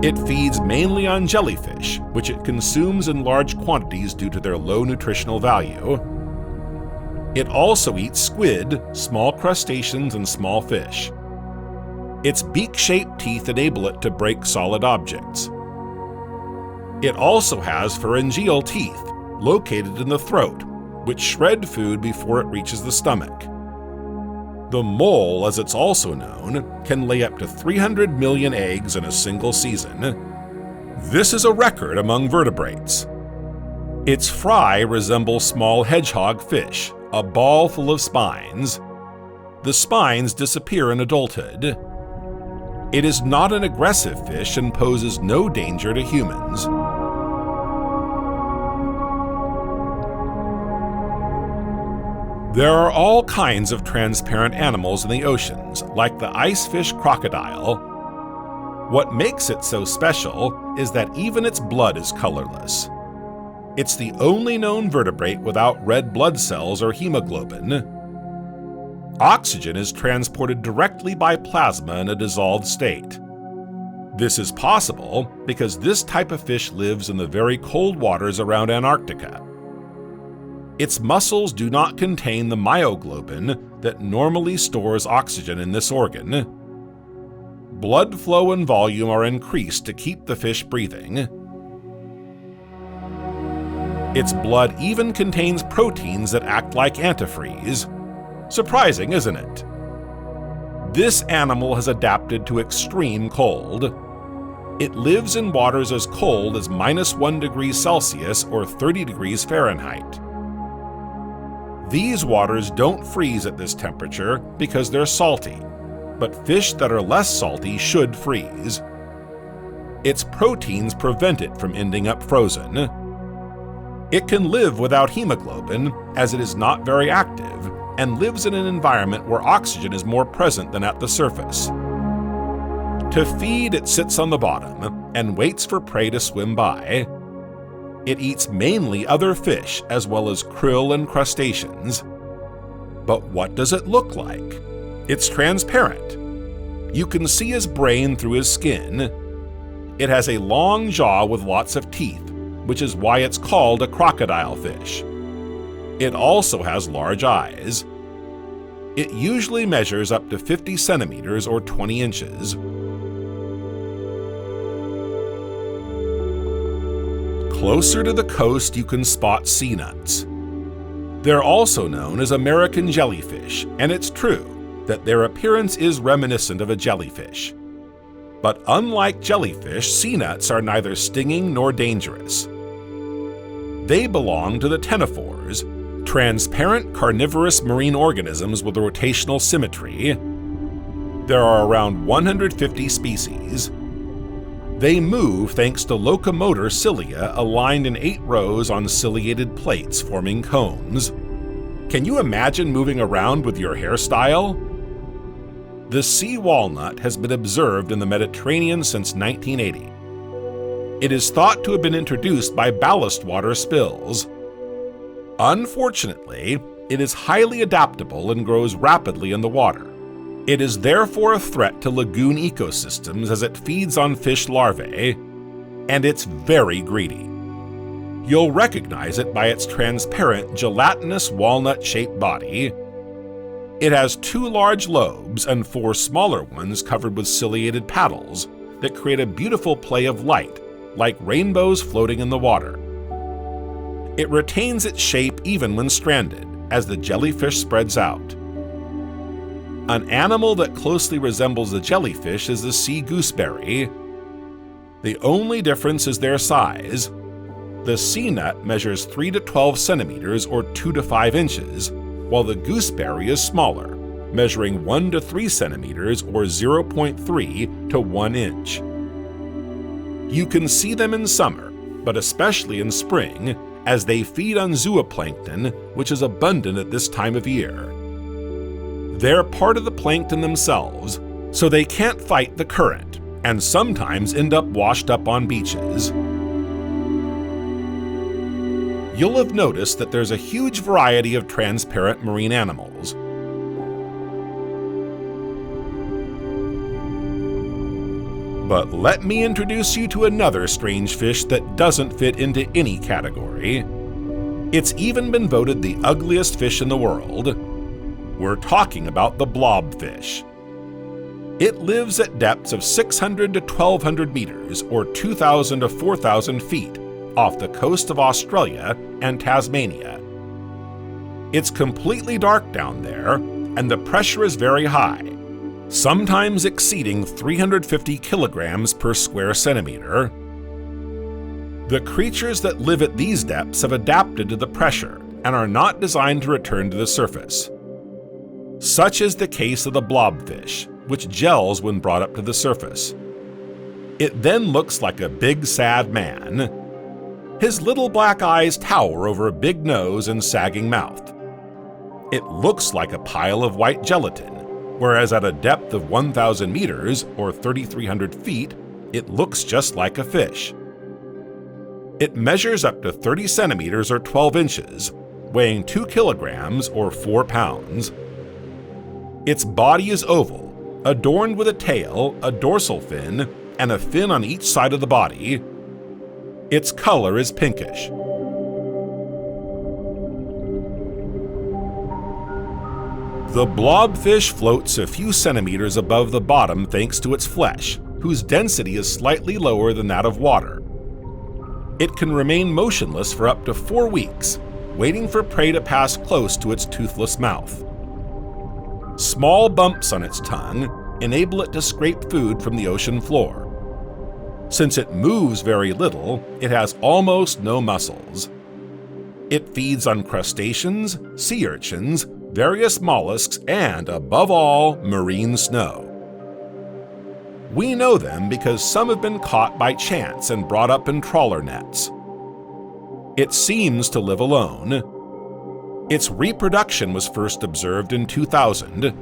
It feeds mainly on jellyfish, which it consumes in large quantities due to their low nutritional value. It also eats squid, small crustaceans, and small fish. Its beak-shaped teeth enable it to break solid objects. It also has pharyngeal teeth, located in the throat, which shred food before it reaches the stomach. The mole, as it's also known, can lay up to 300 million eggs in a single season. This is a record among vertebrates. Its fry resembles small hedgehog fish, a ball full of spines. The spines disappear in adulthood. It is not an aggressive fish and poses no danger to humans. There are all kinds of transparent animals in the oceans, like the icefish crocodile. What makes it so special is that even its blood is colorless. It's the only known vertebrate without red blood cells or hemoglobin. Oxygen is transported directly by plasma in a dissolved state. This is possible because this type of fish lives in the very cold waters around Antarctica. Its muscles do not contain the myoglobin that normally stores oxygen in this organ. Blood flow and volume are increased to keep the fish breathing. Its blood even contains proteins that act like antifreeze. Surprising, isn't it? This animal has adapted to extreme cold. It lives in waters as cold as -1 degree Celsius or 30 degrees Fahrenheit. These waters don't freeze at this temperature because they're salty, but fish that are less salty should freeze. Its proteins prevent it from ending up frozen. It can live without hemoglobin, as it is not very active, and lives in an environment where oxygen is more present than at the surface. To feed, it sits on the bottom and waits for prey to swim by. It eats mainly other fish as well as krill and crustaceans. But what does it look like? It's transparent. You can see his brain through his skin. It has a long jaw with lots of teeth, which is why it's called a crocodile fish. It also has large eyes. It usually measures up to 50 centimeters or 20 inches. Closer to the coast, you can spot sea nuts. They're also known as American jellyfish, and it's true that their appearance is reminiscent of a jellyfish. But unlike jellyfish, sea nuts are neither stinging nor dangerous. They belong to the ctenophores, transparent carnivorous marine organisms with rotational symmetry. There are around 150 species. They move thanks to locomotor cilia aligned in 8 rows on ciliated plates forming combs. Can you imagine moving around with your hairstyle? The sea walnut has been observed in the Mediterranean since 1980. It is thought to have been introduced by ballast water spills. Unfortunately, it is highly adaptable and grows rapidly in the water. It is therefore a threat to lagoon ecosystems as it feeds on fish larvae, and it's very greedy. You'll recognize it by its transparent, gelatinous walnut-shaped body. It has 2 large lobes and 4 smaller ones covered with ciliated paddles that create a beautiful play of light, like rainbows floating in the water. It retains its shape even when stranded, as the jellyfish spreads out. An animal that closely resembles a jellyfish is the sea gooseberry. The only difference is their size. The sea nut measures 3 to 12 centimeters or 2 to 5 inches, while the gooseberry is smaller, measuring 1 to 3 centimeters or 0.3 to 1 inch. You can see them in summer, but especially in spring, as they feed on zooplankton, which is abundant at this time of year. They're part of the plankton themselves, so they can't fight the current, and sometimes end up washed up on beaches. You'll have noticed that there's a huge variety of transparent marine animals. But let me introduce you to another strange fish that doesn't fit into any category. It's even been voted the ugliest fish in the world. We're talking about the blobfish. It lives at depths of 600 to 1,200 meters, or 2,000 to 4,000 feet, off the coast of Australia and Tasmania. It's completely dark down there, and the pressure is very high, sometimes exceeding 350 kilograms per square centimeter. The creatures that live at these depths have adapted to the pressure and are not designed to return to the surface. Such is the case of the blobfish, which gels when brought up to the surface. It then looks like a big, sad man. His little black eyes tower over a big nose and sagging mouth. It looks like a pile of white gelatin, whereas at a depth of 1,000 meters, or 3,300 feet, it looks just like a fish. It measures up to 30 centimeters or 12 inches, weighing 2 kilograms or 4 pounds. Its body is oval, adorned with a tail, a dorsal fin, and a fin on each side of the body. Its color is pinkish. The blobfish floats a few centimeters above the bottom thanks to its flesh, whose density is slightly lower than that of water. It can remain motionless for up to 4 weeks, waiting for prey to pass close to its toothless mouth. Small bumps on its tongue enable it to scrape food from the ocean floor. Since it moves very little, it has almost no muscles. It feeds on crustaceans, sea urchins, various mollusks, and, above all, marine snow. We know them because some have been caught by chance and brought up in trawler nets. It seems to live alone. Its reproduction was first observed in 2000.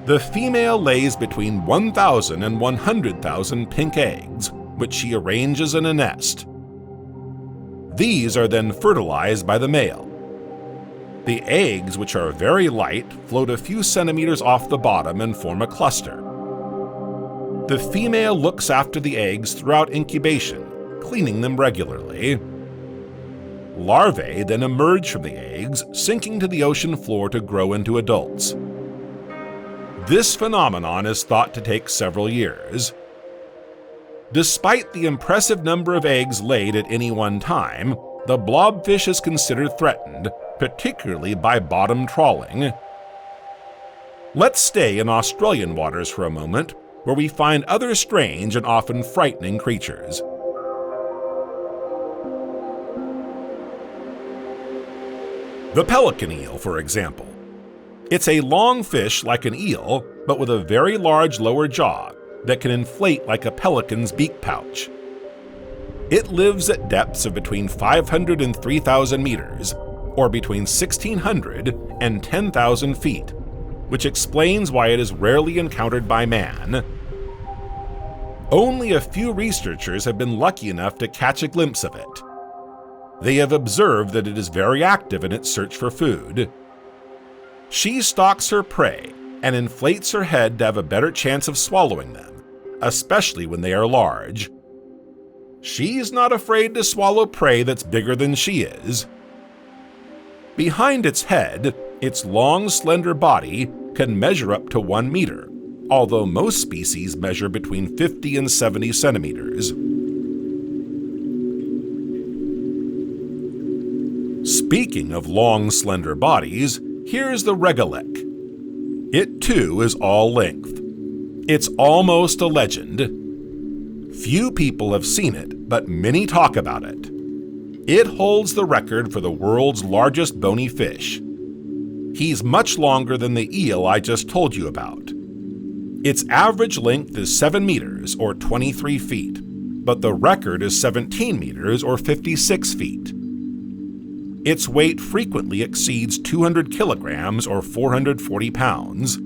The female lays between 1,000 and 100,000 pink eggs, which she arranges in a nest. These are then fertilized by the male. The eggs, which are very light, float a few centimeters off the bottom and form a cluster. The female looks after the eggs throughout incubation, cleaning them regularly. Larvae then emerge from the eggs, sinking to the ocean floor to grow into adults. This phenomenon is thought to take several years. Despite the impressive number of eggs laid at any one time, the blobfish is considered threatened, particularly by bottom trawling. Let's stay in Australian waters for a moment, where we find other strange and often frightening creatures. The pelican eel, for example. It's a long fish like an eel, but with a very large lower jaw that can inflate like a pelican's beak pouch. It lives at depths of between 500 and 3,000 meters, or between 1,600 and 10,000 feet, which explains why it is rarely encountered by man. Only a few researchers have been lucky enough to catch a glimpse of it. They have observed that it is very active in its search for food. She stalks her prey and inflates her head to have a better chance of swallowing them, especially when they are large. She's not afraid to swallow prey that's bigger than she is. Behind its head, its long, slender body can measure up to 1 meter, although most species measure between 50 and 70 centimeters. Speaking of long, slender bodies, here's the regolith. It too is all length. It's almost a legend. Few people have seen it, but many talk about it. It holds the record for the world's largest bony fish. He's much longer than the eel I just told you about. Its average length is 7 meters, or 23 feet, but the record is 17 meters, or 56 feet. Its weight frequently exceeds 200 kilograms, or 440 pounds.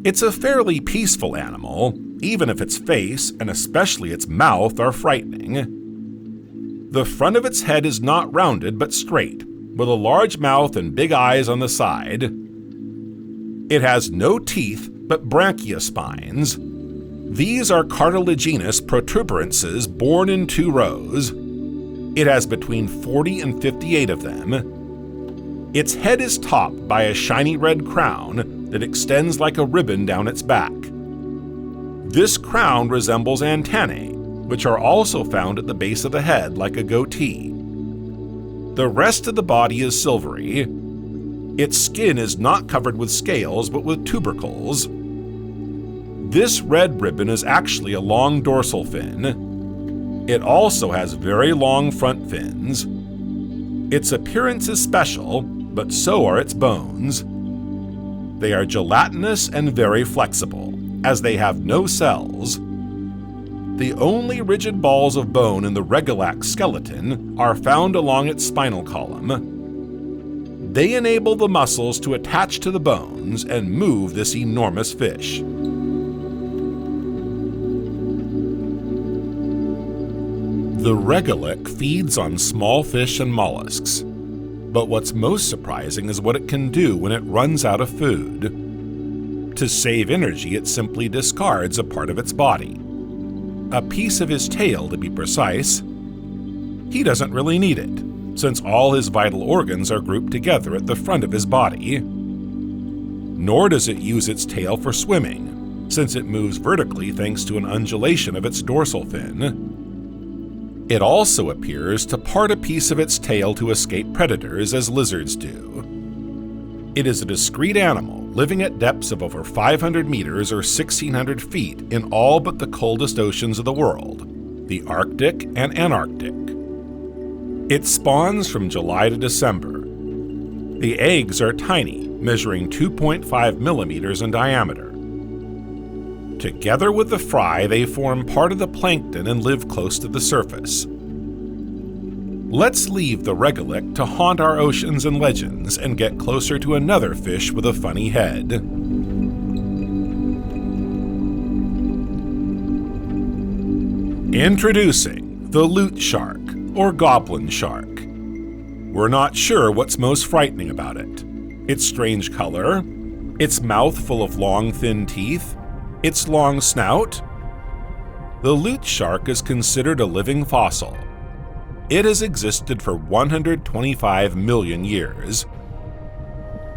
It's a fairly peaceful animal, even if its face, and especially its mouth, are frightening. The front of its head is not rounded but straight, with a large mouth and big eyes on the side. It has no teeth but branchiospines. These are cartilaginous protuberances borne in 2 rows. It has between 40 and 58 of them. Its head is topped by a shiny red crown that extends like a ribbon down its back. This crown resembles antennae, which are also found at the base of the head like a goatee. The rest of the body is silvery. Its skin is not covered with scales but with tubercles. This red ribbon is actually a long dorsal fin. It also has very long front fins. Its appearance is special, but so are its bones. They are gelatinous and very flexible, as they have no cells. The only rigid balls of bone in the regolith skeleton are found along its spinal column. They enable the muscles to attach to the bones and move this enormous fish. The regolith feeds on small fish and mollusks, but what's most surprising is what it can do when it runs out of food. To save energy, it simply discards a part of its body. A piece of his tail, to be precise. He doesn't really need it, since all his vital organs are grouped together at the front of his body. Nor does it use its tail for swimming, since it moves vertically thanks to an undulation of its dorsal fin. It also appears to part a piece of its tail to escape predators, as lizards do. It is a discreet animal, living at depths of over 500 meters or 1,600 feet in all but the coldest oceans of the world, the Arctic and Antarctic. It spawns from July to December. The eggs are tiny, measuring 2.5 millimeters in diameter. Together with the fry, they form part of the plankton and live close to the surface. Let's leave the regolith to haunt our oceans and legends and get closer to another fish with a funny head. Introducing the lute shark, or goblin shark. We're not sure what's most frightening about it. Its strange color, its mouth full of long, thin teeth, its long snout. The lute shark is considered a living fossil. It has existed for 125 million years.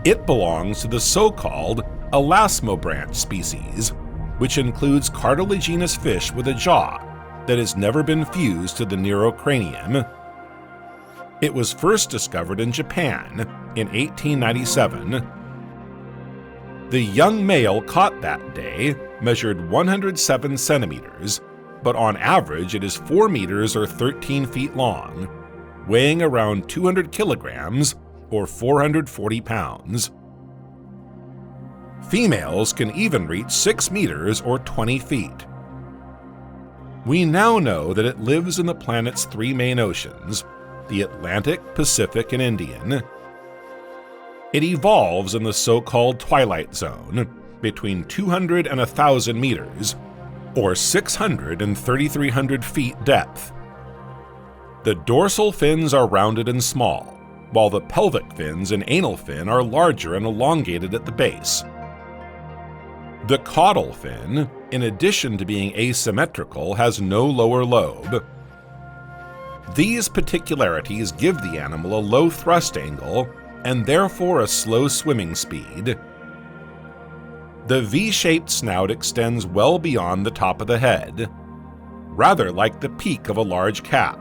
It belongs to the so-called elasmobranch species, which includes cartilaginous fish with a jaw that has never been fused to the neurocranium. It was first discovered in Japan in 1897. The young male caught that day measured 107 centimeters, but on average it is 4 meters or 13 feet long, weighing around 200 kilograms or 440 pounds. Females can even reach 6 meters or 20 feet. We now know that it lives in the planet's 3 main oceans, the Atlantic, Pacific, and Indian. It evolves in the so-called twilight zone, between 200 and 1,000 meters, or 600 and 3,300 feet depth. The dorsal fins are rounded and small, while the pelvic fins and anal fin are larger and elongated at the base. The caudal fin, in addition to being asymmetrical, has no lower lobe. These particularities give the animal a low thrust angle and therefore a slow swimming speed. The V-shaped snout extends well beyond the top of the head, rather like the peak of a large cap.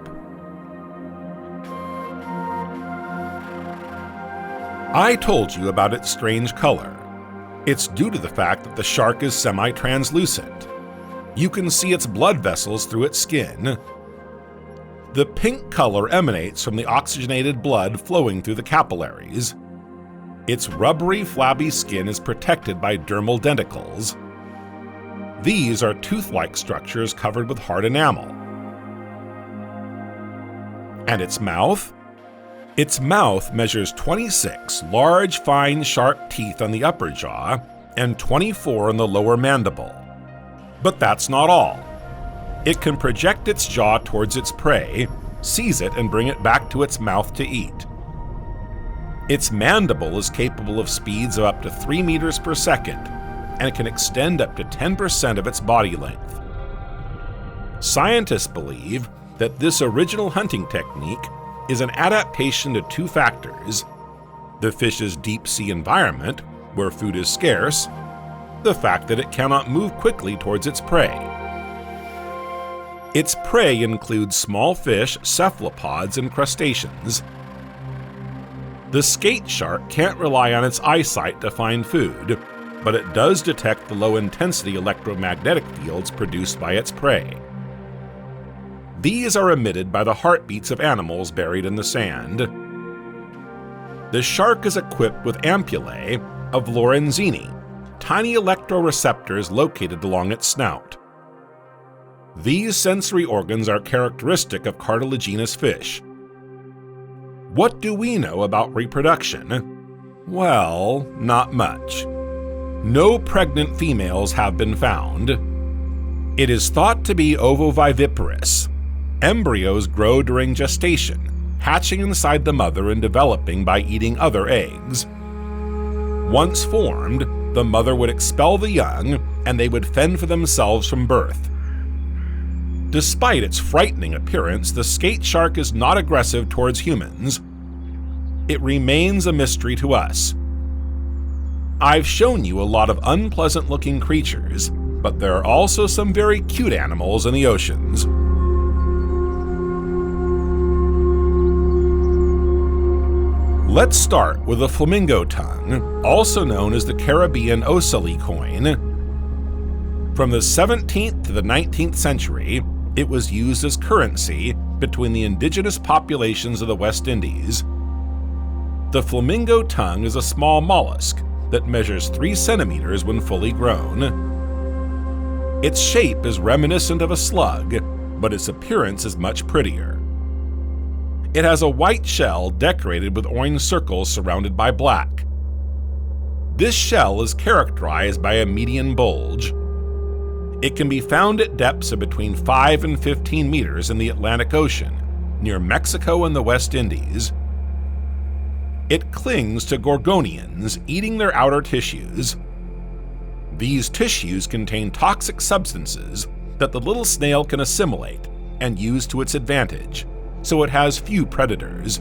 I told you about its strange color. It's due to the fact that the shark is semi-translucent. You can see its blood vessels through its skin. The pink color emanates from the oxygenated blood flowing through the capillaries. Its rubbery, flabby skin is protected by dermal denticles. These are tooth-like structures covered with hard enamel. And its mouth? Its mouth measures 26 large, fine, sharp teeth on the upper jaw and 24 on the lower mandible. But that's not all. It can project its jaw towards its prey, seize it, and bring it back to its mouth to eat. Its mandible is capable of speeds of up to 3 meters per second, and it can extend up to 10% of its body length. Scientists believe that this original hunting technique is an adaptation to 2 factors: the fish's deep-sea environment, where food is scarce, the fact that it cannot move quickly towards its prey. Its prey includes small fish, cephalopods, and crustaceans. The skate shark can't rely on its eyesight to find food, but it does detect the low-intensity electromagnetic fields produced by its prey. These are emitted by the heartbeats of animals buried in the sand. The shark is equipped with ampullae of Lorenzini, tiny electroreceptors located along its snout. These sensory organs are characteristic of cartilaginous fish. What do we know about reproduction? Well, not much. No pregnant females have been found. It is thought to be ovoviviparous. Embryos grow during gestation, hatching inside the mother and developing by eating other eggs. Once formed, the mother would expel the young, and they would fend for themselves from birth. Despite its frightening appearance, the skate shark is not aggressive towards humans. It remains a mystery to us. I've shown you a lot of unpleasant-looking creatures, but there are also some very cute animals in the oceans. Let's start with the flamingo tongue, also known as the Caribbean Oceli coin. From the 17th to the 19th century, it was used as currency between the indigenous populations of the West Indies. The flamingo tongue is a small mollusk that measures 3 centimeters when fully grown. Its shape is reminiscent of a slug, but its appearance is much prettier. It has a white shell decorated with orange circles surrounded by black. This shell is characterized by a median bulge. It can be found at depths of between 5 and 15 meters in the Atlantic Ocean, near Mexico and the West Indies. It clings to gorgonians, eating their outer tissues. These tissues contain toxic substances that the little snail can assimilate and use to its advantage, so it has few predators.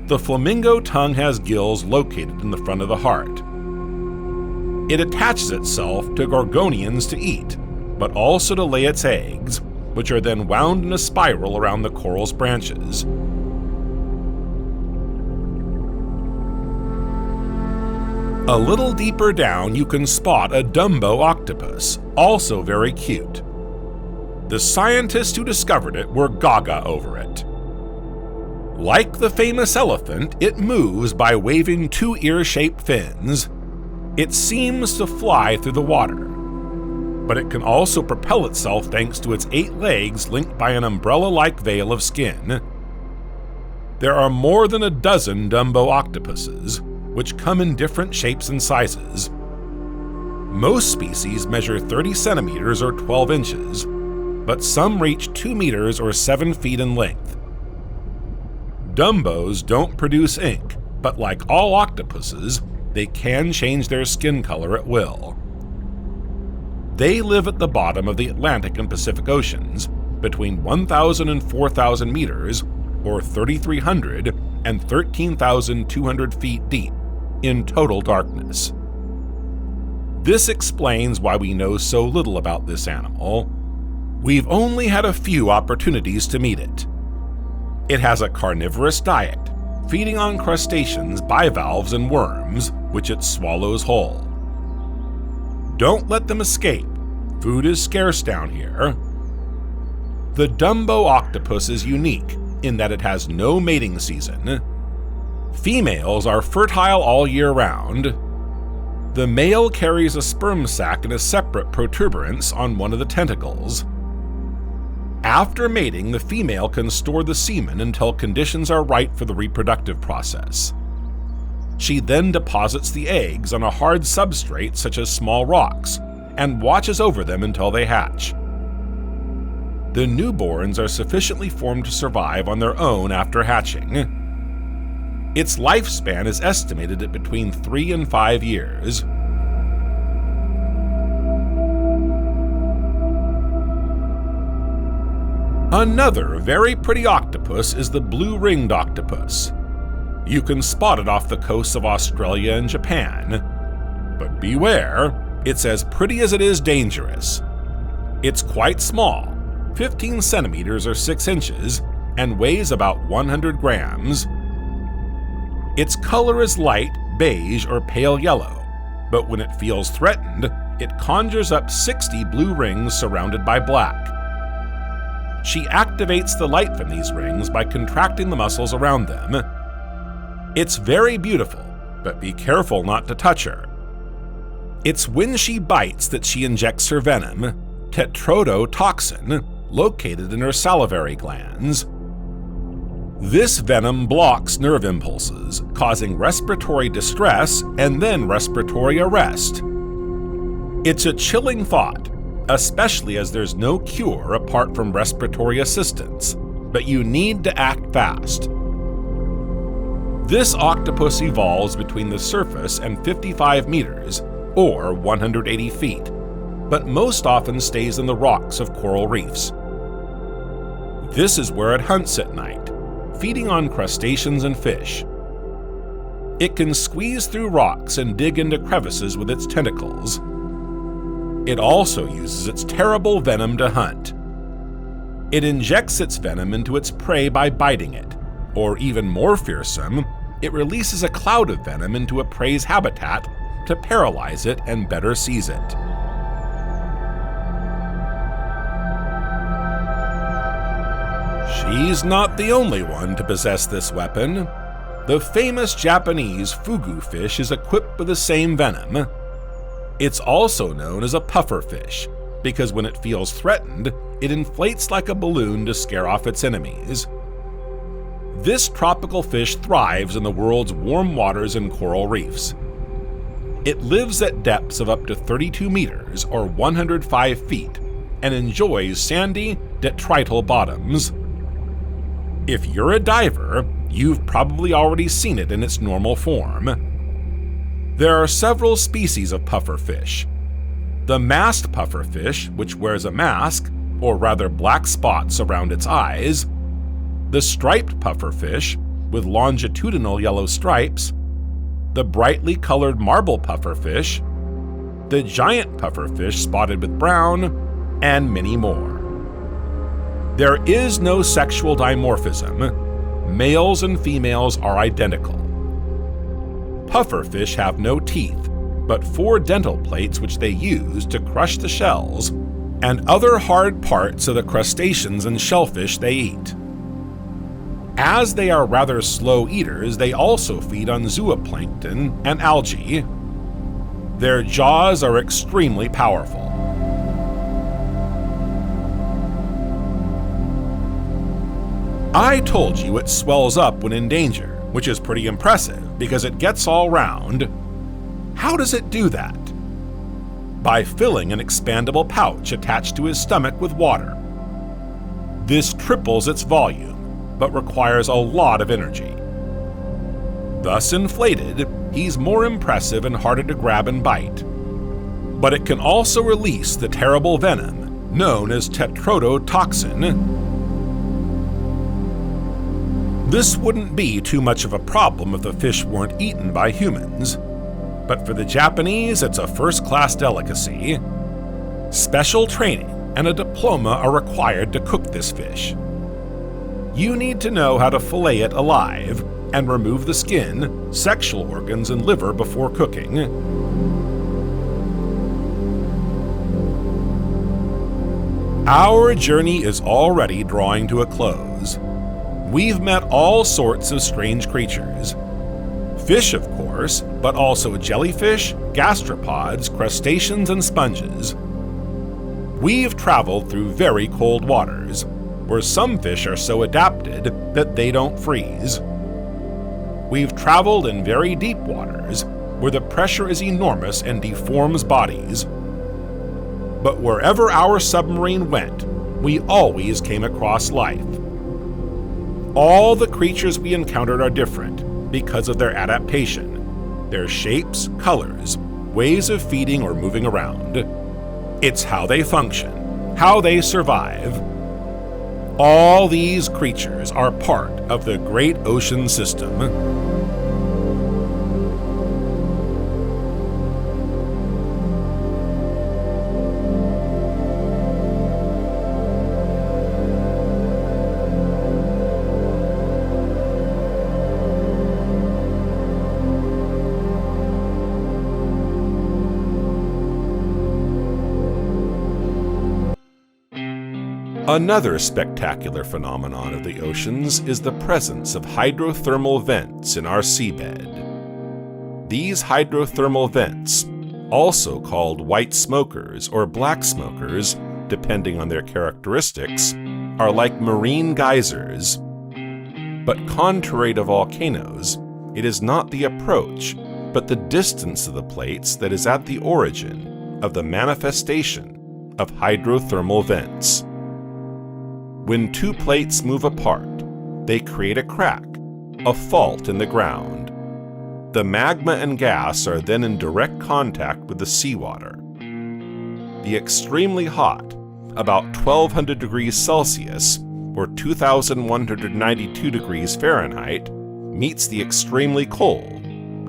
The flamingo tongue has gills located in the front of the heart. It attaches itself to gorgonians to eat, but also to lay its eggs, which are then wound in a spiral around the coral's branches. A little deeper down you can spot a Dumbo octopus, also very cute. The scientists who discovered it were gaga over it. Like the famous elephant, it moves by waving two ear-shaped fins. It seems to fly through the water, but it can also propel itself thanks to its 8 legs linked by an umbrella-like veil of skin. There are more than a dozen Dumbo octopuses, which come in different shapes and sizes. Most species measure 30 centimeters or 12 inches, but some reach 2 meters or 7 feet in length. Dumbos don't produce ink, but like all octopuses, they can change their skin color at will. They live at the bottom of the Atlantic and Pacific Oceans, between 1,000 and 4,000 meters, or 3,300 and 13,200 feet deep, in total darkness. This explains why we know so little about this animal. We've only had a few opportunities to meet it. It has a carnivorous diet, feeding on crustaceans, bivalves, and worms, which it swallows whole. Don't let them escape. Food is scarce down here. The Dumbo octopus is unique in that it has no mating season. Females are fertile all year round. The male carries a sperm sac and a separate protuberance on one of the tentacles. After mating, the female can store the semen until conditions are right for the reproductive process. She then deposits the eggs on a hard substrate such as small rocks and watches over them until they hatch. The newborns are sufficiently formed to survive on their own after hatching. Its lifespan is estimated at between 3 and 5 years. Another very pretty octopus is the blue-ringed octopus. You can spot it off the coasts of Australia and Japan. But beware, it's as pretty as it is dangerous. It's quite small, 15 centimeters or 6 inches, and weighs about 100 grams. Its color is light, beige, or pale yellow, but when it feels threatened, it conjures up 60 blue rings surrounded by black. She activates the light from these rings by contracting the muscles around them. It's very beautiful, but be careful not to touch her. It's when she bites that she injects her venom, tetrodotoxin, located in her salivary glands. This venom blocks nerve impulses, causing respiratory distress and then respiratory arrest. It's a chilling thought, especially as there's no cure apart from respiratory assistance, but you need to act fast. This octopus evolves between the surface and 55 meters, or 180 feet, but most often stays in the rocks of coral reefs. This is where it hunts at night, feeding on crustaceans and fish. It can squeeze through rocks and dig into crevices with its tentacles. It also uses its terrible venom to hunt. It injects its venom into its prey by biting it, or even more fearsome, it releases a cloud of venom into a prey's habitat to paralyze it and better seize it. She's not the only one to possess this weapon. The famous Japanese fugu fish is equipped with the same venom. It's also known as a pufferfish, because when it feels threatened, it inflates like a balloon to scare off its enemies. This tropical fish thrives in the world's warm waters and coral reefs. It lives at depths of up to 32 meters or 105 feet and enjoys sandy, detrital bottoms. If you're a diver, you've probably already seen it in its normal form. There are several species of pufferfish. The masked pufferfish, which wears a mask, or rather black spots around its eyes, the striped pufferfish, with longitudinal yellow stripes, the brightly colored marble pufferfish, the giant pufferfish spotted with brown, and many more. There is no sexual dimorphism. Males and females are identical. Pufferfish have no teeth, but 4 dental plates which they use to crush the shells and other hard parts of the crustaceans and shellfish they eat. As they are rather slow eaters, they also feed on zooplankton and algae. Their jaws are extremely powerful. I told you it swells up when in danger, which is pretty impressive because it gets all round. How does it do that? By filling an expandable pouch attached to his stomach with water. This triples its volume, but requires a lot of energy. Thus inflated, he's more impressive and harder to grab and bite. But it can also release the terrible venom, known as tetrodotoxin. This wouldn't be too much of a problem if the fish weren't eaten by humans. But for the Japanese, it's a first-class delicacy. Special training and a diploma are required to cook this fish. You need to know how to fillet it alive and remove the skin, sexual organs, and liver before cooking. Our journey is already drawing to a close. We've met all sorts of strange creatures. Fish, of course, but also jellyfish, gastropods, crustaceans, and sponges. We've traveled through very cold waters, where some fish are so adapted that they don't freeze. We've traveled in very deep waters, where the pressure is enormous and deforms bodies. But wherever our submarine went, we always came across life. All the creatures we encountered are different because of their adaptation, their shapes, colors, ways of feeding or moving around. It's how they function, how they survive. All these creatures are part of the great ocean system. Another spectacular phenomenon of the oceans is the presence of hydrothermal vents in our seabed. These hydrothermal vents, also called white smokers or black smokers, depending on their characteristics, are like marine geysers. But contrary to volcanoes, it is not the approach, but the distance of the plates that is at the origin of the manifestation of hydrothermal vents. When 2 plates move apart, they create a crack, a fault in the ground. The magma and gas are then in direct contact with the seawater. The extremely hot, about 1200 degrees Celsius, or 2192 degrees Fahrenheit, meets the extremely cold,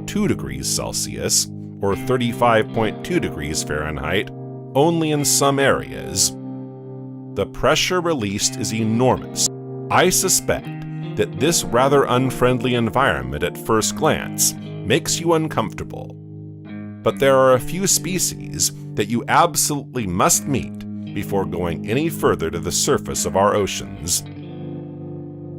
2 degrees Celsius, or 35.2 degrees Fahrenheit, only in some areas. The pressure released is enormous. I suspect that this rather unfriendly environment at first glance makes you uncomfortable. But there are a few species that you absolutely must meet before going any further to the surface of our oceans.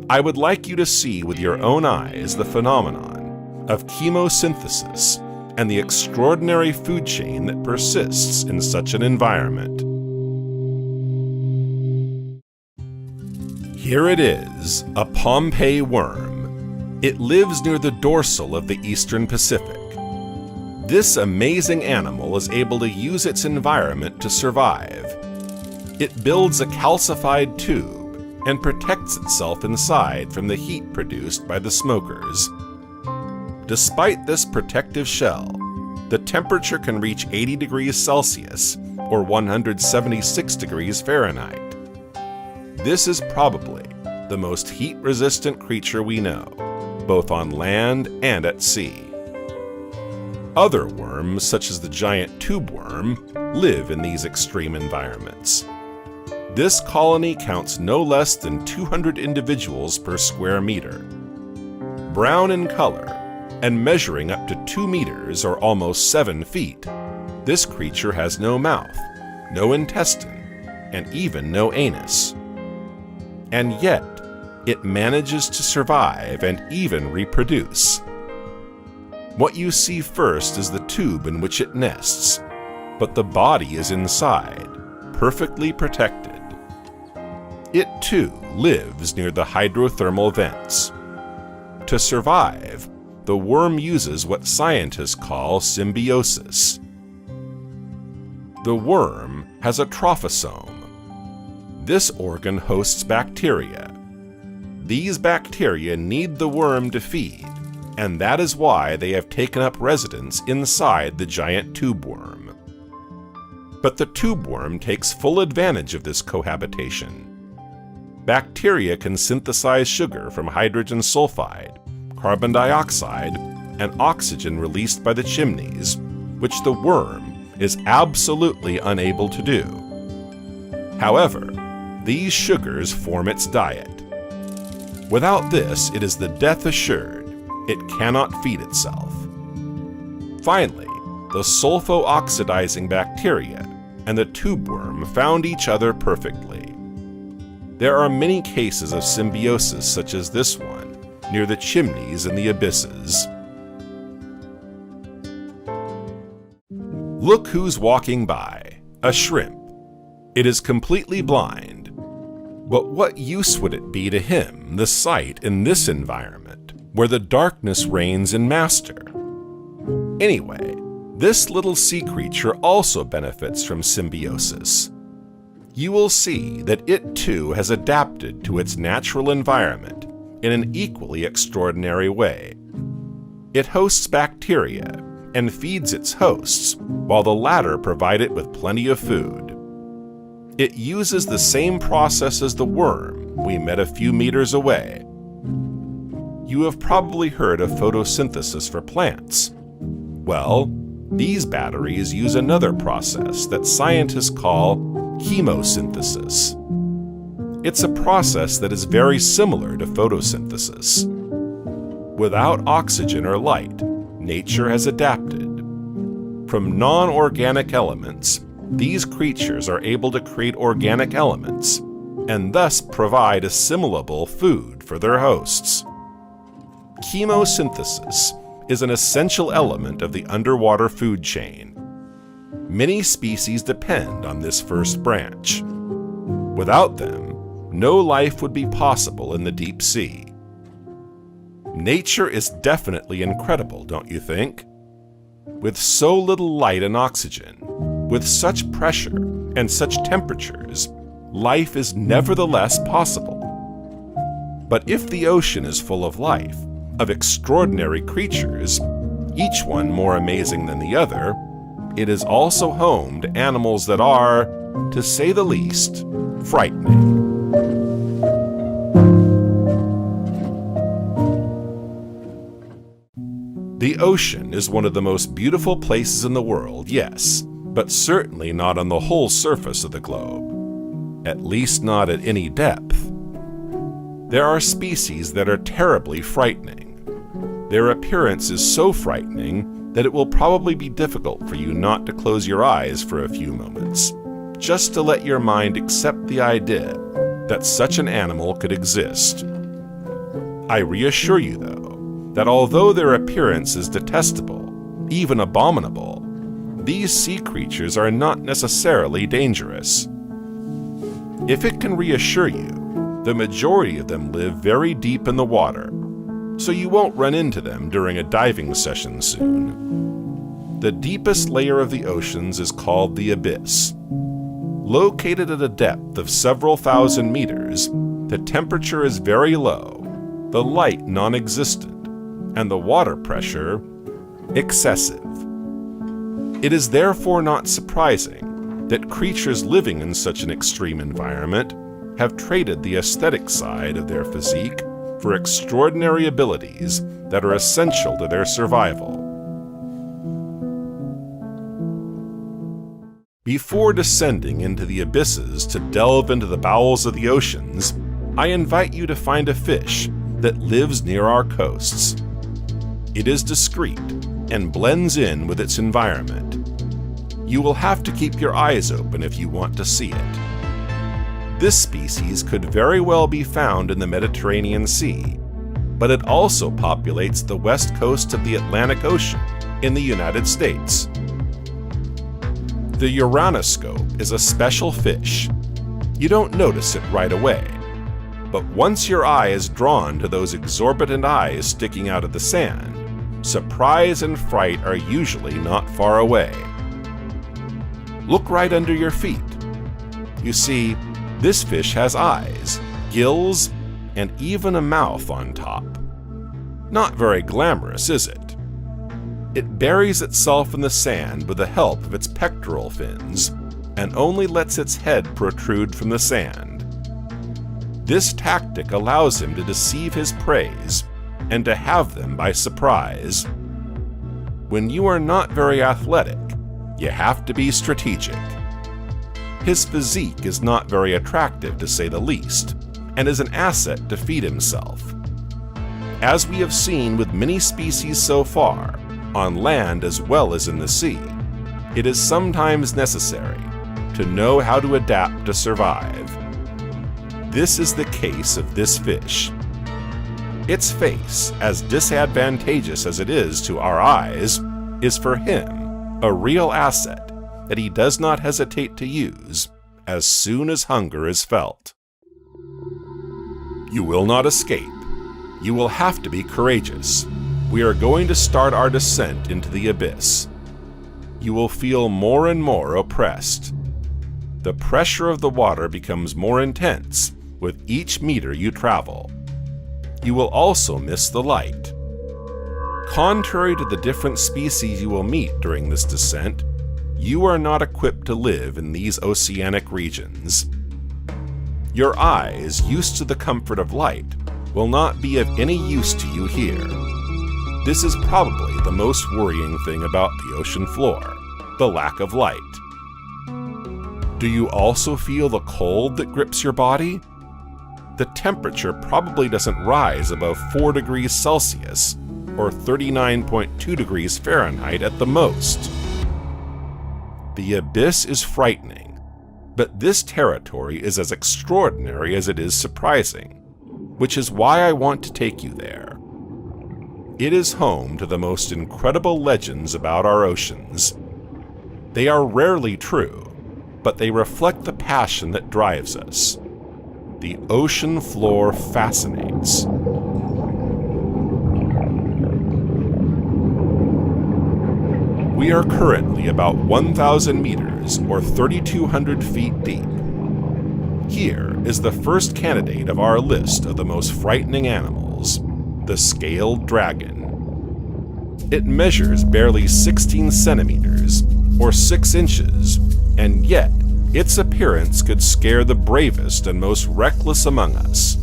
I would like you to see with your own eyes the phenomenon of chemosynthesis and the extraordinary food chain that persists in such an environment. Here it is, a Pompeii worm. It lives near the dorsal of the eastern Pacific. This amazing animal is able to use its environment to survive. It builds a calcified tube and protects itself inside from the heat produced by the smokers. Despite this protective shell, the temperature can reach 80 degrees Celsius or 176 degrees Fahrenheit. This is probably the most heat-resistant creature we know, both on land and at sea. Other worms, such as the giant tube worm, live in these extreme environments. This colony counts no less than 200 individuals per square meter. Brown in color and measuring up to 2 meters or almost 7 feet, this creature has no mouth, no intestine, and even no anus. And yet, it manages to survive and even reproduce. What you see first is the tube in which it nests, but the body is inside, perfectly protected. It too lives near the hydrothermal vents. To survive, the worm uses what scientists call symbiosis. The worm has a trophosome. This organ hosts bacteria. These bacteria need the worm to feed, and that is why they have taken up residence inside the giant tube worm. But the tube worm takes full advantage of this cohabitation. Bacteria can synthesize sugar from hydrogen sulfide, carbon dioxide, and oxygen released by the chimneys, which the worm is absolutely unable to do. However, these sugars form its diet. Without this, it is the death assured. It cannot feed itself. Finally, the sulfo-oxidizing bacteria and the tube worm found each other perfectly. There are many cases of symbiosis such as this one, near the chimneys and the abysses. Look who's walking by, a shrimp. It is completely blind. But what use would it be to him, the sight in this environment, where the darkness reigns in master? Anyway, this little sea creature also benefits from symbiosis. You will see that it too has adapted to its natural environment in an equally extraordinary way. It hosts bacteria and feeds its hosts, while the latter provide it with plenty of food. It uses the same process as the worm we met a few meters away. You have probably heard of photosynthesis for plants. Well, these batteries use another process that scientists call chemosynthesis. It's a process that is very similar to photosynthesis. Without oxygen or light, nature has adapted. From non-organic elements, these creatures are able to create organic elements, and thus provide assimilable food for their hosts. Chemosynthesis is an essential element of the underwater food chain. Many species depend on this first branch. Without them, no life would be possible in the deep sea. Nature is definitely incredible, don't you think? With so little light and oxygen, with such pressure and such temperatures, life is nevertheless possible. But if the ocean is full of life, of extraordinary creatures, each one more amazing than the other, it is also home to animals that are, to say the least, frightening. The ocean is one of the most beautiful places in the world, yes, but certainly not on the whole surface of the globe, at least not at any depth. There are species that are terribly frightening. Their appearance is so frightening that it will probably be difficult for you not to close your eyes for a few moments, just to let your mind accept the idea that such an animal could exist. I reassure you, though, that although their appearance is detestable, even abominable, these sea creatures are not necessarily dangerous. If it can reassure you, The majority of them live very deep in the water, so you won't run into them during a diving session soon. The deepest layer of the oceans is called the abyss. Located at a depth of several thousand meters, the temperature is very low, the light non-existent, and the water pressure excessive. It is therefore not surprising that creatures living in such an extreme environment have traded the aesthetic side of their physique for extraordinary abilities that are essential to their survival. Before descending into the abysses to delve into the bowels of the oceans, I invite you to find a fish that lives near our coasts. It is discreet and blends in with its environment. You will have to keep your eyes open if you want to see it. This species could very well be found in the Mediterranean Sea, but it also populates the west coast of the Atlantic Ocean in the United States. The uranoscope is a special fish. You don't notice it right away, but once your eye is drawn to those exorbitant eyes sticking out of the sand, surprise and fright are usually not far away. Look right under your feet. You see, this fish has eyes, gills, and even a mouth on top. Not very glamorous, is it? It buries itself in the sand with the help of its pectoral fins, and only lets its head protrude from the sand. This tactic allows him to deceive his preys and to have them by surprise. When you are not very athletic, you have to be strategic. His physique is not very attractive, to say the least, and is an asset to feed himself. As we have seen with many species so far, on land as well as in the sea, it is sometimes necessary to know how to adapt to survive. This is the case of this fish. Its face, as disadvantageous as it is to our eyes, is for him a real asset that he does not hesitate to use as soon as hunger is felt. You will not escape. You will have to be courageous. We are going to start our descent into the abyss. You will feel more and more oppressed. The pressure of the water becomes more intense with each meter you travel. You will also miss the light. Contrary to the different species you will meet during this descent, you are not equipped to live in these oceanic regions. Your eyes, used to the comfort of light, will not be of any use to you here. This is probably the most worrying thing about the ocean floor, the lack of light. Do you also feel the cold that grips your body? The temperature probably doesn't rise above 4 degrees Celsius, or 39.2 degrees Fahrenheit at the most. The abyss is frightening, but this territory is as extraordinary as it is surprising, which is why I want to take you there. It is home to the most incredible legends about our oceans. They are rarely true, but they reflect the passion that drives us. The ocean floor fascinates. We are currently about 1,000 meters or 3,200 feet deep. Here is the first candidate of our list of the most frightening animals, the scaled dragon. It measures barely 16 centimeters or 6 inches, and yet its appearance could scare the bravest and most reckless among us.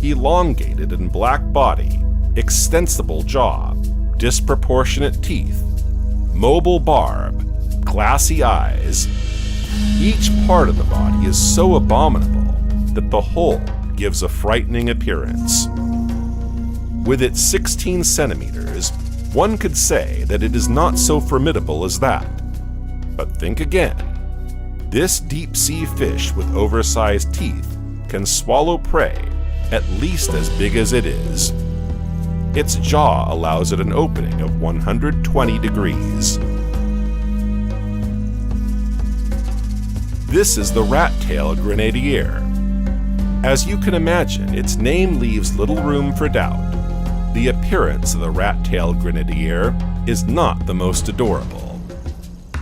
Elongated and black body, extensible jaw, disproportionate teeth, mobile barb, glassy eyes. Each part of the body is so abominable that the whole gives a frightening appearance. With its 16 centimeters, one could say that it is not so formidable as that. But think again. This deep-sea fish with oversized teeth can swallow prey at least as big as it is. Its jaw allows it an opening of 120 degrees. This is the rat-tailed grenadier. As you can imagine, its name leaves little room for doubt. The appearance of the rat-tailed grenadier is not the most adorable.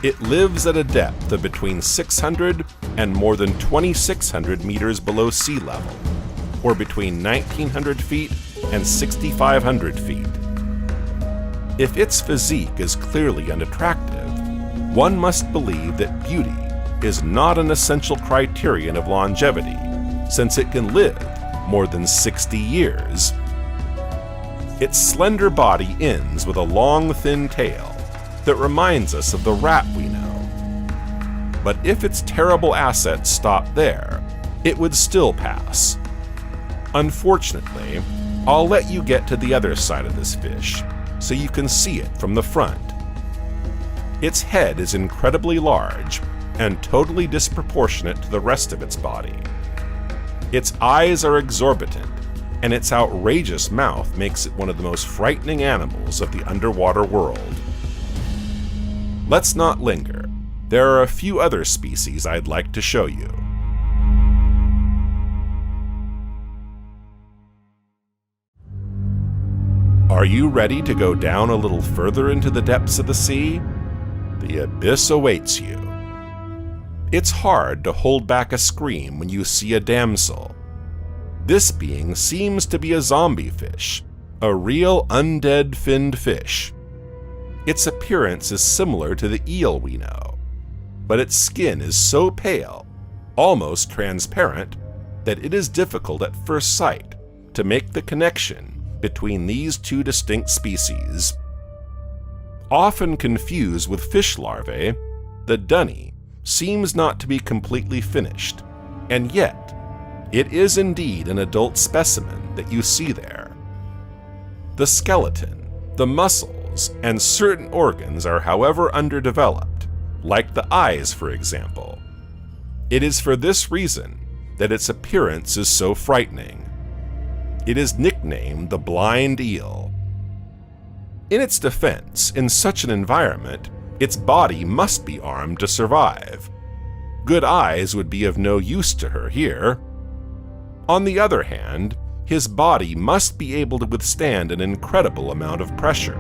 It lives at a depth of between 600 and more than 2,600 meters below sea level, or between 1,900 feet and 6,500 feet. If its physique is clearly unattractive, one must believe that beauty is not an essential criterion of longevity, since it can live more than 60 years. Its slender body ends with a long, thin tail that reminds us of the rat we know. But if its terrible assets stopped there, it would still pass. Unfortunately, I'll let you get to the other side of this fish, so you can see it from the front. Its head is incredibly large and totally disproportionate to the rest of its body. Its eyes are exorbitant, and its outrageous mouth makes it one of the most frightening animals of the underwater world. Let's not linger. There are a few other species I'd like to show you. Are you ready to go down a little further into the depths of the sea? The abyss awaits you. It's hard to hold back a scream when you see a damsel. This being seems to be a zombie fish, a real undead finned fish. Its appearance is similar to the eel we know, but its skin is so pale, almost transparent, that it is difficult at first sight to make the connection between these two distinct species. Often confused with fish larvae, the dunny seems not to be completely finished, and yet it is indeed an adult specimen that you see there. The skeleton, the muscles, and certain organs are however underdeveloped, like the eyes, for example. It is for this reason that its appearance is so frightening. It is nicknamed the blind eel. In its defense, in such an environment, its body must be armed to survive. Good eyes would be of no use to her here. On the other hand, his body must be able to withstand an incredible amount of pressure.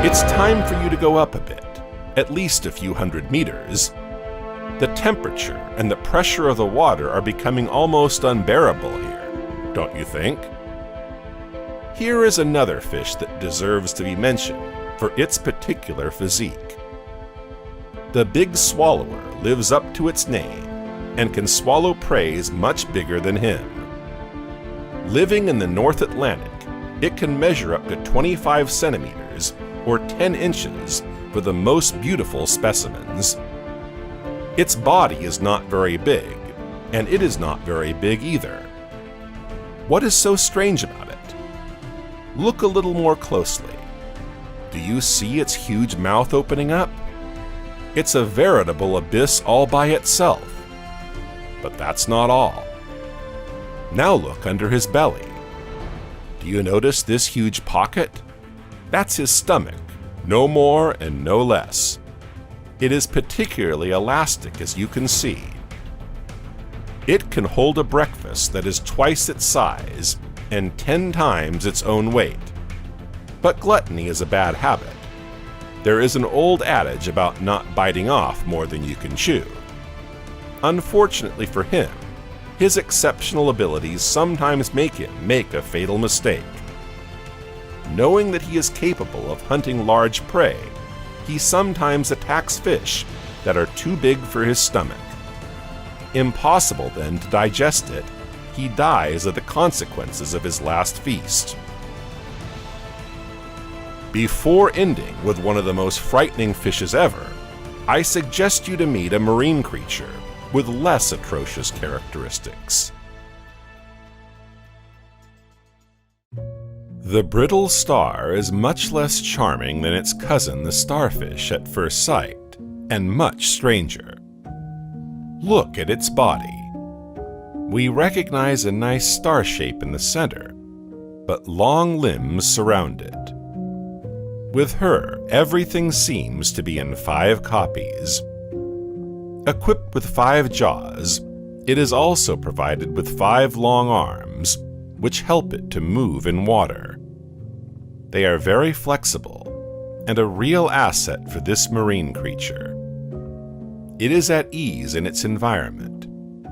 It's time for you to go up a bit, at least a few hundred meters. The temperature and the pressure of the water are becoming almost unbearable here, don't you think? Here is another fish that deserves to be mentioned for its particular physique. The big swallower lives up to its name and can swallow prey much bigger than him. Living in the North Atlantic, it can measure up to 25 centimeters or 10 inches for the most beautiful specimens. Its body is not very big, and it is not very big either. What is so strange about it? Look a little more closely. Do you see its huge mouth opening up? It's a veritable abyss all by itself. But that's not all. Now look under his belly. Do you notice this huge pocket? That's his stomach, no more and no less. It is particularly elastic, as you can see. It can hold a breakfast that is twice its size and 10 times its own weight. But gluttony is a bad habit. There is an old adage about not biting off more than you can chew. Unfortunately for him, his exceptional abilities sometimes make him make a fatal mistake. Knowing that he is capable of hunting large prey, he sometimes attacks fish that are too big for his stomach. Impossible then to digest it, he dies of the consequences of his last feast. Before ending with one of the most frightening fishes ever, I suggest you to meet a marine creature with less atrocious characteristics. The brittle star is much less charming than its cousin the starfish at first sight, and much stranger. Look at its body. We recognize a nice star shape in the center, but long limbs surround it. With her, everything seems to be in 5 copies. Equipped with 5 jaws, it is also provided with 5 long arms, which help it to move in water. They are very flexible and a real asset for this marine creature. It is at ease in its environment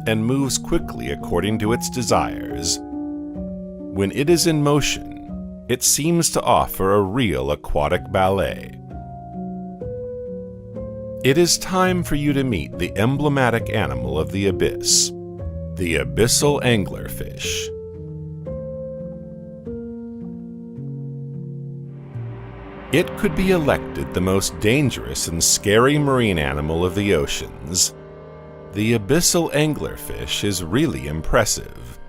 and moves quickly according to its desires. When it is in motion, it seems to offer a real aquatic ballet. It is time for you to meet the emblematic animal of the abyss, the abyssal anglerfish. It could be elected the most dangerous and scary marine animal of the oceans. The abyssal anglerfish is really impressive.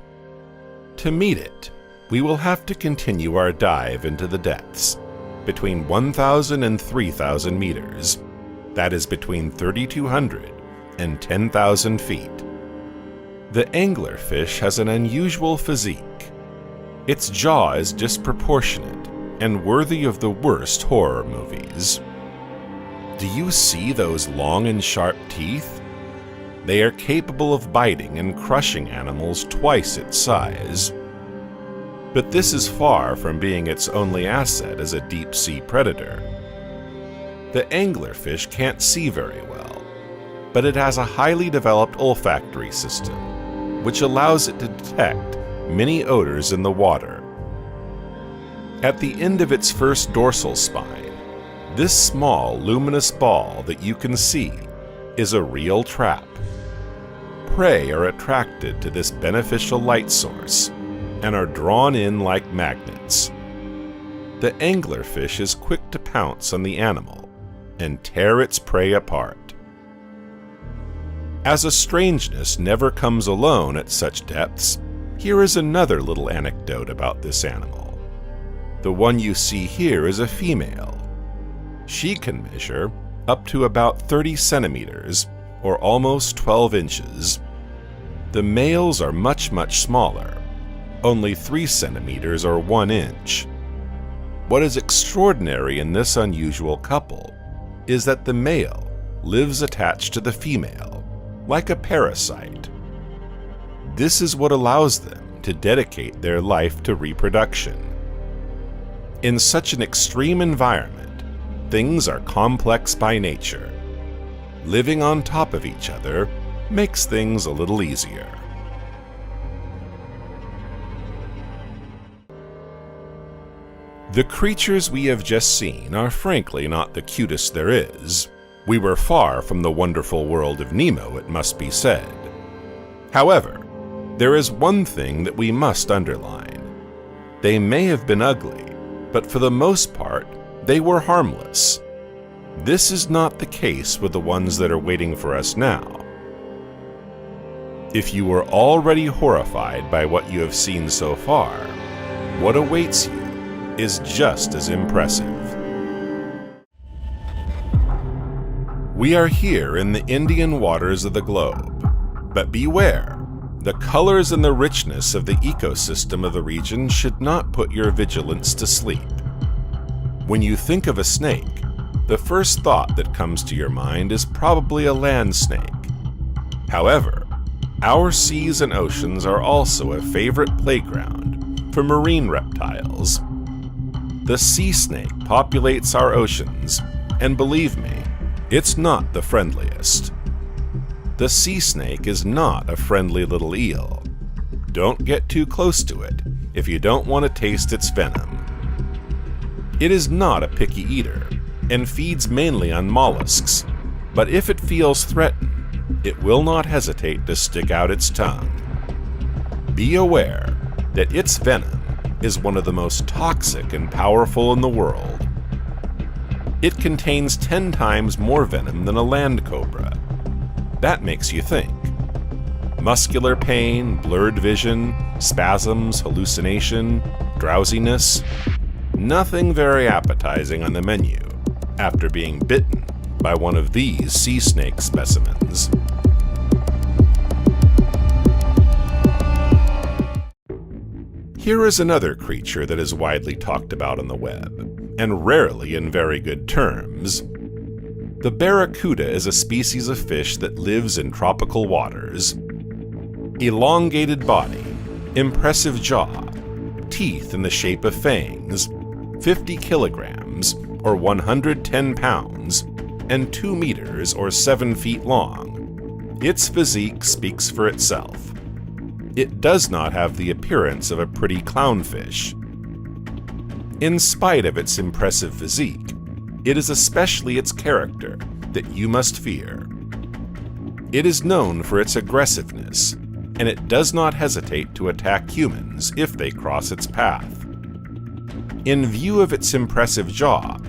To meet it, we will have to continue our dive into the depths, between 1,000 and 3,000 meters. That is between 3,200 and 10,000 feet. The anglerfish has an unusual physique. Its jaw is disproportionate and worthy of the worst horror movies. Do you see those long and sharp teeth? They are capable of biting and crushing animals twice its size. But this is far from being its only asset as a deep-sea predator. The anglerfish can't see very well, but it has a highly developed olfactory system, which allows it to detect many odors in the water. At the end of its first dorsal spine, this small luminous ball that you can see is a real trap. Prey are attracted to this beneficial light source and are drawn in like magnets. The anglerfish is quick to pounce on the animal and tear its prey apart. As a strangeness never comes alone at such depths, here is another little anecdote about this animal. The one you see here is a female. She can measure up to about 30 centimeters, or almost 12 inches. The males are much smaller, only 3 centimeters or 1 inch. What is extraordinary in this unusual couple is that the male lives attached to the female, like a parasite. This is what allows them to dedicate their life to reproduction. In such an extreme environment, things are complex by nature. Living on top of each other makes things a little easier. The creatures we have just seen are frankly not the cutest there is. We were far from the wonderful world of Nemo, it must be said. However, there is one thing that we must underline. They may have been ugly, but for the most part, they were harmless. This is not the case with the ones that are waiting for us now. If you were already horrified by what you have seen so far, what awaits you is just as impressive. We are here in the Indian waters of the globe, but beware, the colors and the richness of the ecosystem of the region should not put your vigilance to sleep. When you think of a snake, the first thought that comes to your mind is probably a land snake. However, our seas and oceans are also a favorite playground for marine reptiles. The sea snake populates our oceans, and believe me, it's not the friendliest. The sea snake is not a friendly little eel. Don't get too close to it if you don't want to taste its venom. It is not a picky eater and feeds mainly on mollusks, but if it feels threatened, it will not hesitate to stick out its tongue. Be aware that its venom is one of the most toxic and powerful in the world. It contains 10 times more venom than a land cobra. That makes you think. Muscular pain, blurred vision, spasms, hallucination, drowsiness. Nothing very appetizing on the menu after being bitten by one of these sea snake specimens. Here is another creature that is widely talked about on the web, and rarely in very good terms. The barracuda is a species of fish that lives in tropical waters. Elongated body, impressive jaw, teeth in the shape of fangs, 50 kilograms or 110 pounds, and 2 meters or 7 feet long. Its physique speaks for itself. It does not have the appearance of a pretty clownfish. In spite of its impressive physique, it is especially its character that you must fear. It is known for its aggressiveness, and it does not hesitate to attack humans if they cross its path. In view of its impressive jaw,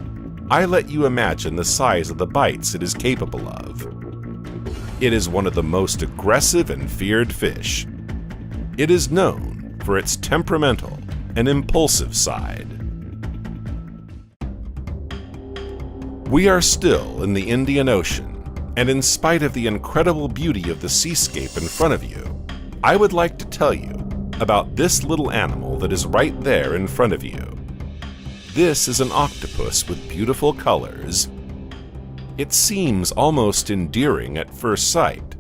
I let you imagine the size of the bites it is capable of. It is one of the most aggressive and feared fish. It is known for its temperamental and impulsive side. We are still in the Indian Ocean, and in spite of the incredible beauty of the seascape in front of you, I would like to tell you about this little animal that is right there in front of you. This is an octopus with beautiful colors. It seems almost endearing at first sight.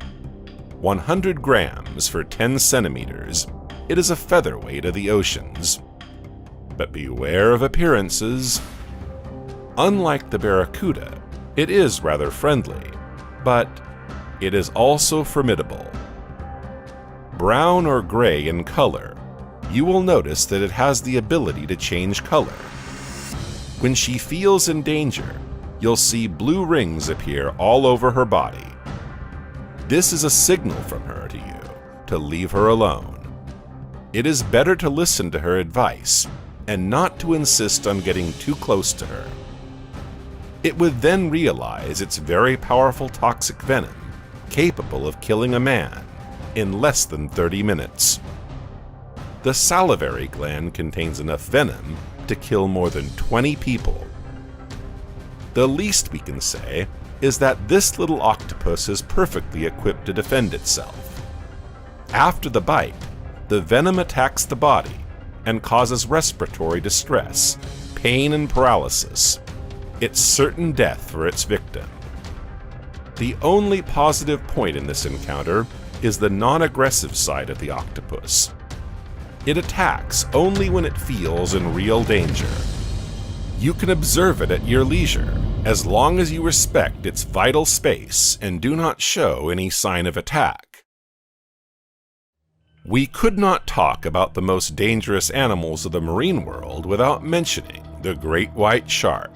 100 grams for 10 centimeters. It is a featherweight of the oceans. But beware of appearances. Unlike the barracuda, it is rather friendly, but it is also formidable. Brown or gray in color, you will notice that it has the ability to change color. When she feels in danger, you'll see blue rings appear all over her body. This is a signal from her to you to leave her alone. It is better to listen to her advice and not to insist on getting too close to her. It would then realize its very powerful toxic venom, capable of killing a man in less than 30 minutes. The salivary gland contains enough venom to kill more than 20 people. The least we can say is that this little octopus is perfectly equipped to defend itself. After the bite, the venom attacks the body and causes respiratory distress, pain, and paralysis. It's certain death for its victim. The only positive point in this encounter is the non-aggressive side of the octopus. It attacks only when it feels in real danger. You can observe it at your leisure, as long as you respect its vital space and do not show any sign of attack. We could not talk about the most dangerous animals of the marine world without mentioning the great white shark.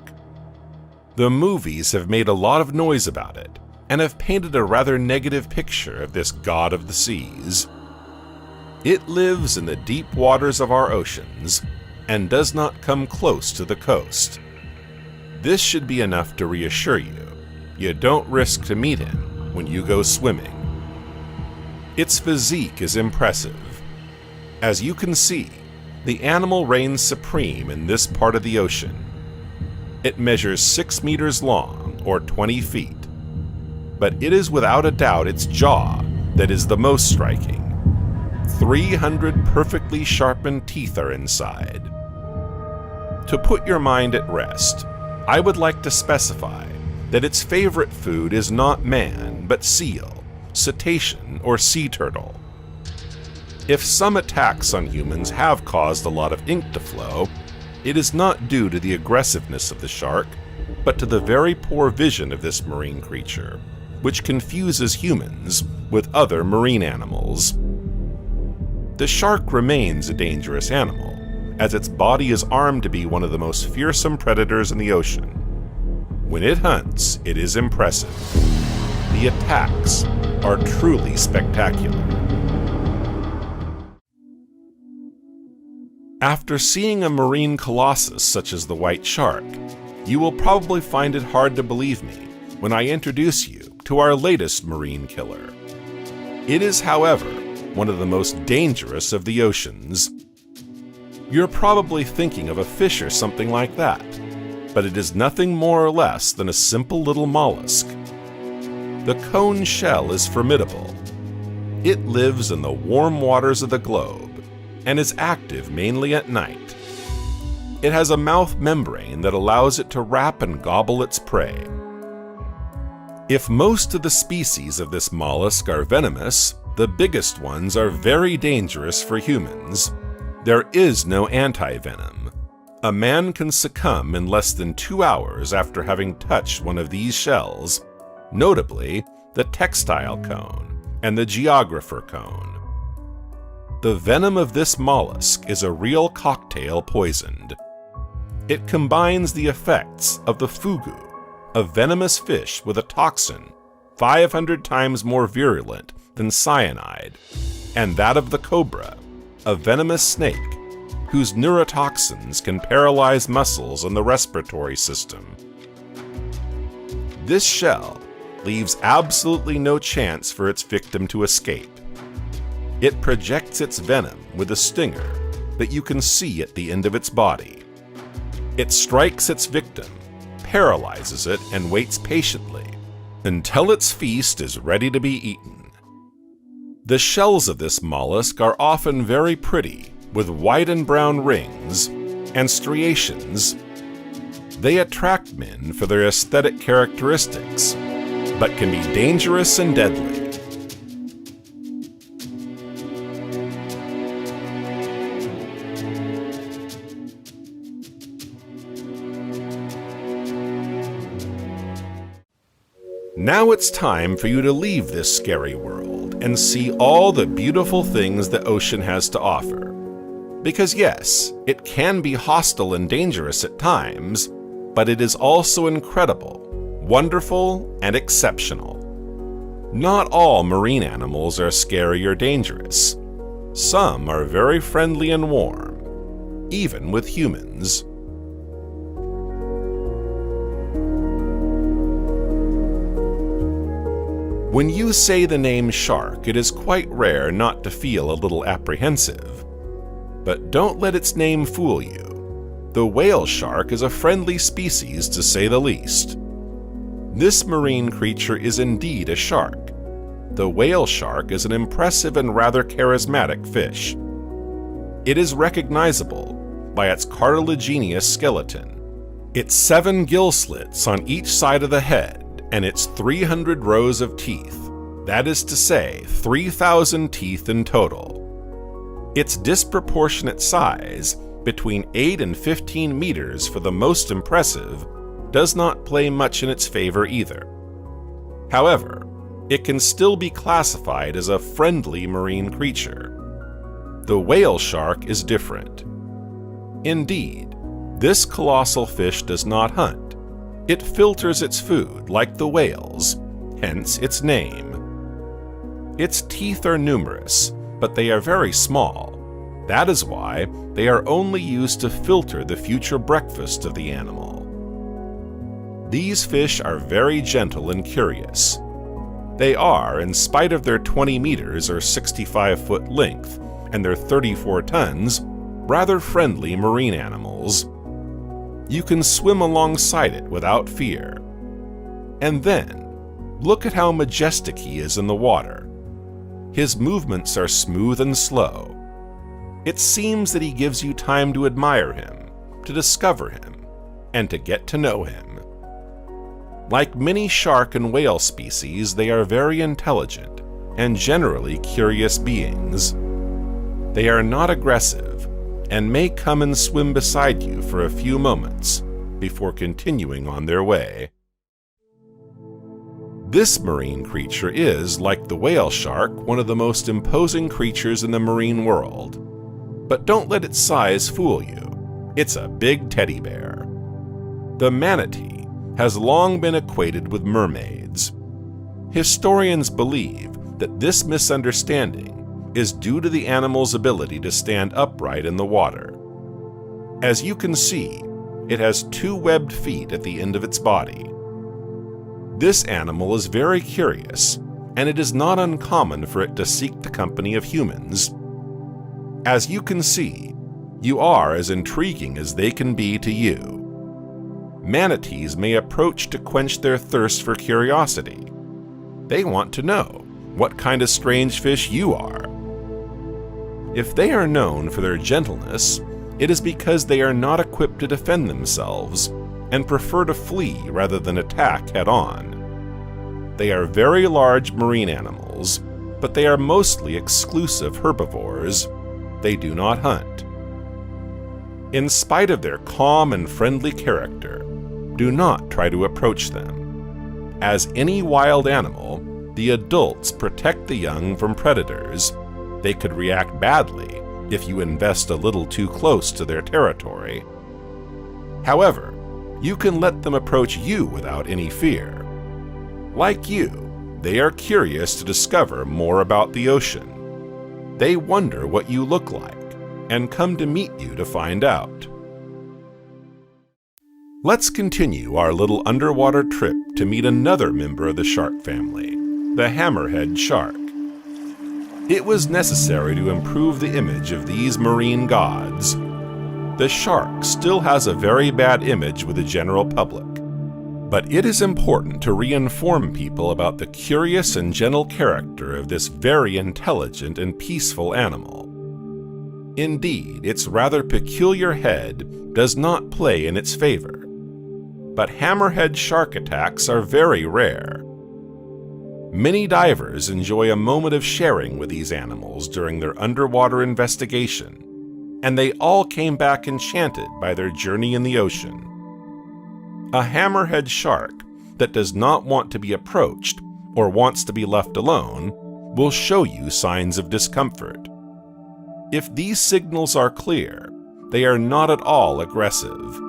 The movies have made a lot of noise about it, and have painted a rather negative picture of this god of the seas. It lives in the deep waters of our oceans, and does not come close to the coast. This should be enough to reassure you. You don't risk to meet him when you go swimming. Its physique is impressive. As you can see, the animal reigns supreme in this part of the ocean. It measures 6 meters long, or 20 feet. But it is without a doubt its jaw that is the most striking. 300 perfectly sharpened teeth are inside. To put your mind at rest, I would like to specify that its favorite food is not man, but seal, cetacean, or sea turtle. If some attacks on humans have caused a lot of ink to flow, it is not due to the aggressiveness of the shark, but to the very poor vision of this marine creature, which confuses humans with other marine animals. The shark remains a dangerous animal, as its body is armed to be one of the most fearsome predators in the ocean. When it hunts, it is impressive. The attacks are truly spectacular. After seeing a marine colossus such as the white shark, you will probably find it hard to believe me when I introduce you to our latest marine killer. It is, however, one of the most dangerous of the oceans. You're probably thinking of a fish or something like that, but it is nothing more or less than a simple little mollusk. The cone shell is formidable. It lives in the warm waters of the globe and is active mainly at night. It has a mouth membrane that allows it to wrap and gobble its prey. If most of the species of this mollusk are venomous, the biggest ones are very dangerous for humans. There is no anti-venom. A man can succumb in less than 2 hours after having touched one of these shells, notably the textile cone and the geographer cone. The venom of this mollusk is a real cocktail poisoned. It combines the effects of the fugu, a venomous fish with a toxin 500 times more virulent than cyanide, and that of the cobra, a venomous snake whose neurotoxins can paralyze muscles in the respiratory system. This shell leaves absolutely no chance for its victim to escape. It projects its venom with a stinger that you can see at the end of its body. It strikes its victim, paralyzes it, and waits patiently until its feast is ready to be eaten. The shells of this mollusk are often very pretty, with white and brown rings and striations. They attract men for their aesthetic characteristics, but can be dangerous and deadly. Now it's time for you to leave this scary world and see all the beautiful things the ocean has to offer. Because yes, it can be hostile and dangerous at times, but it is also incredible, wonderful, and exceptional. Not all marine animals are scary or dangerous. Some are very friendly and warm, even with humans. When you say the name shark, it is quite rare not to feel a little apprehensive. But don't let its name fool you. The whale shark is a friendly species, to say the least. This marine creature is indeed a shark. The whale shark is an impressive and rather charismatic fish. It is recognizable by its cartilaginous skeleton, its 7 gill slits on each side of the head, and its 300 rows of teeth, that is to say, 3,000 teeth in total. Its disproportionate size, between 8 and 15 meters for the most impressive, does not play much in its favor either. However, it can still be classified as a friendly marine creature. The whale shark is different. Indeed, this colossal fish does not hunt. It filters its food like the whales, hence its name. Its teeth are numerous, but they are very small. That is why they are only used to filter the future breakfast of the animal. These fish are very gentle and curious. They are, in spite of their 20 meters or 65-foot length and their 34 tons, rather friendly marine animals. You can swim alongside it without fear. And then, look at how majestic he is in the water. His movements are smooth and slow. It seems that he gives you time to admire him, to discover him, and to get to know him. Like many shark and whale species, they are very intelligent and generally curious beings. They are not aggressive, and may come and swim beside you for a few moments before continuing on their way. This marine creature is, like the whale shark, one of the most imposing creatures in the marine world. But don't let its size fool you. It's a big teddy bear. The manatee has long been equated with mermaids. Historians believe that this misunderstanding is due to the animal's ability to stand upright in the water. As you can see, it has 2 webbed feet at the end of its body. This animal is very curious, and it is not uncommon for it to seek the company of humans. As you can see, you are as intriguing as they can be to you. Manatees may approach to quench their thirst for curiosity. They want to know what kind of strange fish you are. If they are known for their gentleness, it is because they are not equipped to defend themselves and prefer to flee rather than attack head-on. They are very large marine animals, but they are mostly exclusive herbivores. They do not hunt. In spite of their calm and friendly character, do not try to approach them. As any wild animal, the adults protect the young from predators. They could react badly if you invest a little too close to their territory. However, you can let them approach you without any fear. Like you, they are curious to discover more about the ocean. They wonder what you look like and come to meet you to find out. Let's continue our little underwater trip to meet another member of the shark family, the hammerhead shark. It was necessary to improve the image of these marine gods. The shark still has a very bad image with the general public, but it is important to re-inform people about the curious and gentle character of this very intelligent and peaceful animal. Indeed, its rather peculiar head does not play in its favor, but hammerhead shark attacks are very rare. Many divers enjoy a moment of sharing with these animals during their underwater investigation, and they all came back enchanted by their journey in the ocean. A hammerhead shark that does not want to be approached or wants to be left alone will show you signs of discomfort. If these signals are clear, they are not at all aggressive.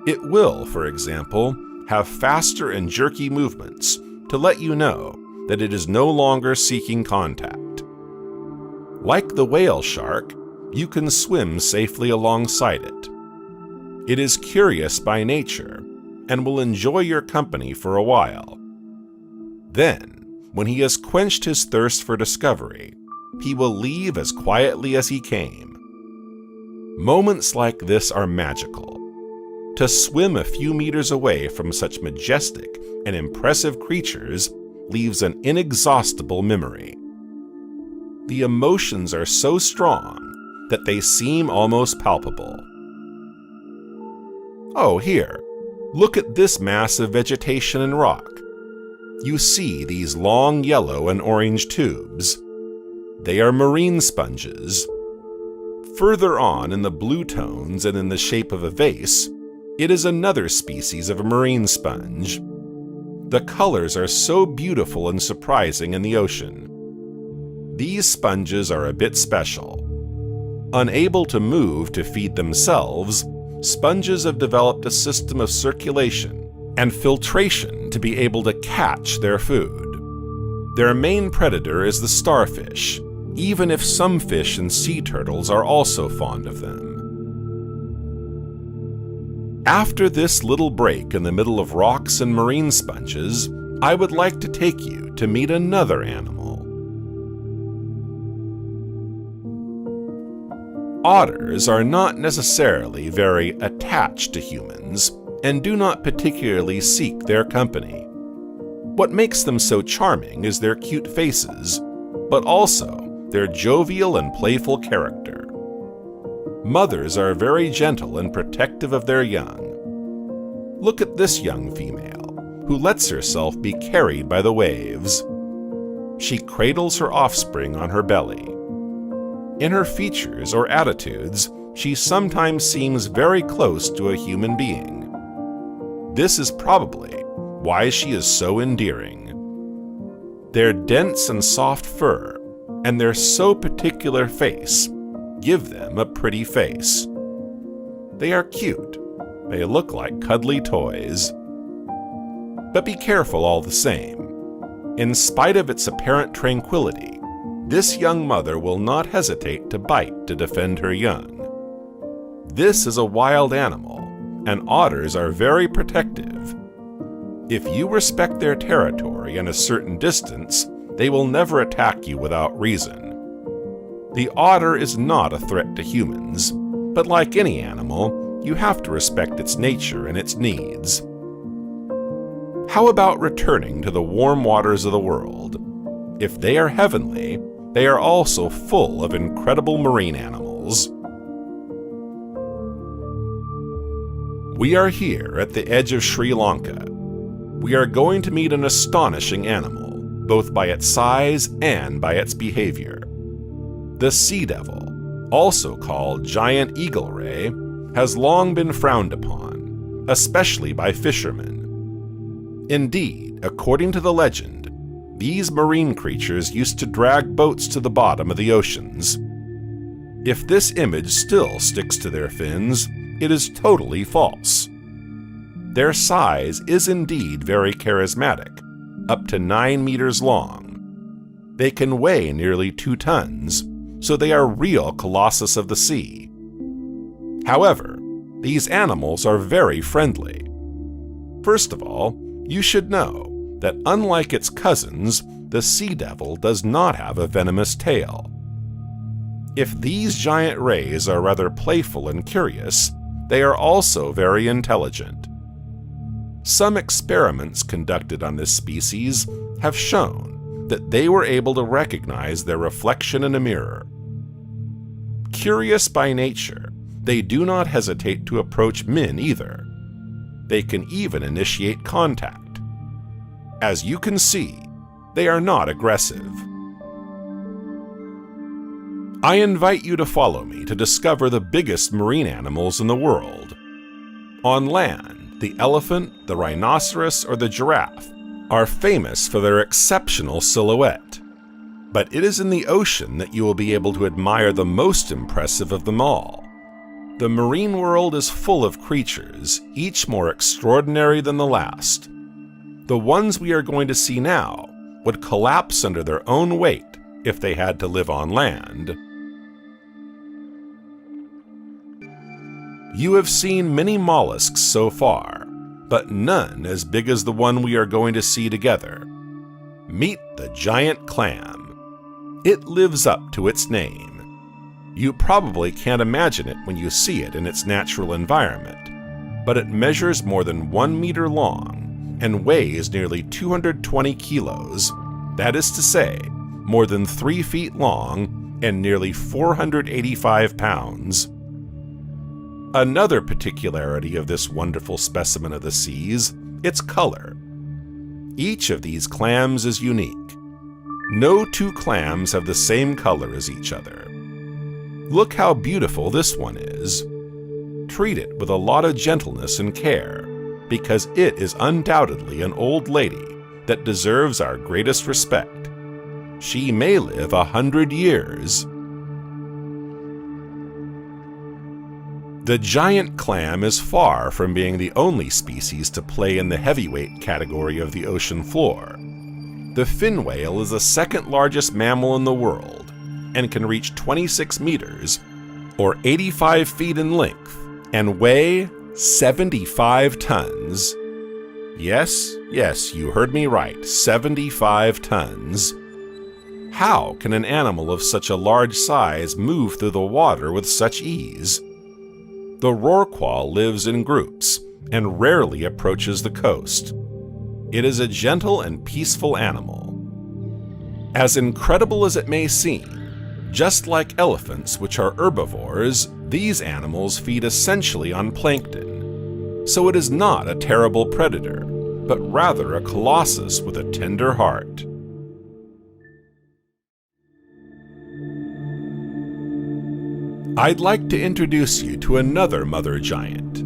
It will, for example, have faster and jerky movements to let you know that it is no longer seeking contact. Like the whale shark, you can swim safely alongside it. It is curious by nature and will enjoy your company for a while. Then, when he has quenched his thirst for discovery, he will leave as quietly as he came. Moments like this are magical. To swim a few meters away from such majestic and impressive creatures leaves an inexhaustible memory. The emotions are so strong that they seem almost palpable. Oh, here, look at this mass of vegetation and rock. You see these long yellow and orange tubes. They are marine sponges. Further on in the blue tones and in the shape of a vase, it is another species of a marine sponge. The colors are so beautiful and surprising in the ocean. These sponges are a bit special. Unable to move to feed themselves, sponges have developed a system of circulation and filtration to be able to catch their food. Their main predator is the starfish, even if some fish and sea turtles are also fond of them. After this little break in the middle of rocks and marine sponges, I would like to take you to meet another animal. Otters are not necessarily very attached to humans and do not particularly seek their company. What makes them so charming is their cute faces, but also their jovial and playful character. Mothers are very gentle and protective of their young. Look at this young female, who lets herself be carried by the waves. She cradles her offspring on her belly. In her features or attitudes, she sometimes seems very close to a human being. This is probably why she is so endearing. Their dense and soft fur and their so particular face give them a pretty face. They are cute. They look like cuddly toys. But be careful all the same. In spite of its apparent tranquility, this young mother will not hesitate to bite to defend her young. This is a wild animal, and otters are very protective. If you respect their territory and a certain distance, they will never attack you without reason. The otter is not a threat to humans, but like any animal, you have to respect its nature and its needs. How about returning to the warm waters of the world? If they are heavenly, they are also full of incredible marine animals. We are here at the edge of Sri Lanka. We are going to meet an astonishing animal, both by its size and by its behavior. The sea devil, also called giant eagle ray, has long been frowned upon, especially by fishermen. Indeed, according to the legend, these marine creatures used to drag boats to the bottom of the oceans. If this image still sticks to their fins, it is totally false. Their size is indeed very charismatic, up to 9 meters long. They can weigh nearly 2 tons, so they are real colossus of the sea. However, these animals are very friendly. First of all, you should know that unlike its cousins, the sea devil does not have a venomous tail. If these giant rays are rather playful and curious, they are also very intelligent. Some experiments conducted on this species have shown that they were able to recognize their reflection in a mirror. Curious by nature, they do not hesitate to approach men either. They can even initiate contact. As you can see, they are not aggressive. I invite you to follow me to discover the biggest marine animals in the world. On land, the elephant, the rhinoceros, or the giraffe are famous for their exceptional silhouette. But it is in the ocean that you will be able to admire the most impressive of them all. The marine world is full of creatures, each more extraordinary than the last. The ones we are going to see now would collapse under their own weight if they had to live on land. You have seen many mollusks so far, but none as big as the one we are going to see together. Meet the giant clam. It lives up to its name. You probably can't imagine it when you see it in its natural environment, but it measures more than 1 meter long and weighs nearly 220 kilos, that is to say, more than 3 feet long and nearly 485 pounds. Another particularity of this wonderful specimen of the seas, its color. Each of these clams is unique. No 2 clams have the same color as each other. Look how beautiful this one is. Treat it with a lot of gentleness and care, because it is undoubtedly an old lady that deserves our greatest respect. She may live 100 years. The giant clam is far from being the only species to play in the heavyweight category of the ocean floor. The fin whale is the second largest mammal in the world and can reach 26 meters, or 85 feet in length, and weigh 75 tons. Yes, you heard me right, 75 tons. How can an animal of such a large size move through the water with such ease? The rorqual lives in groups and rarely approaches the coast. It is a gentle and peaceful animal. As incredible as it may seem, just like elephants, which are herbivores, these animals feed essentially on plankton. So it is not a terrible predator, but rather a colossus with a tender heart. I'd like to introduce you to another mother giant.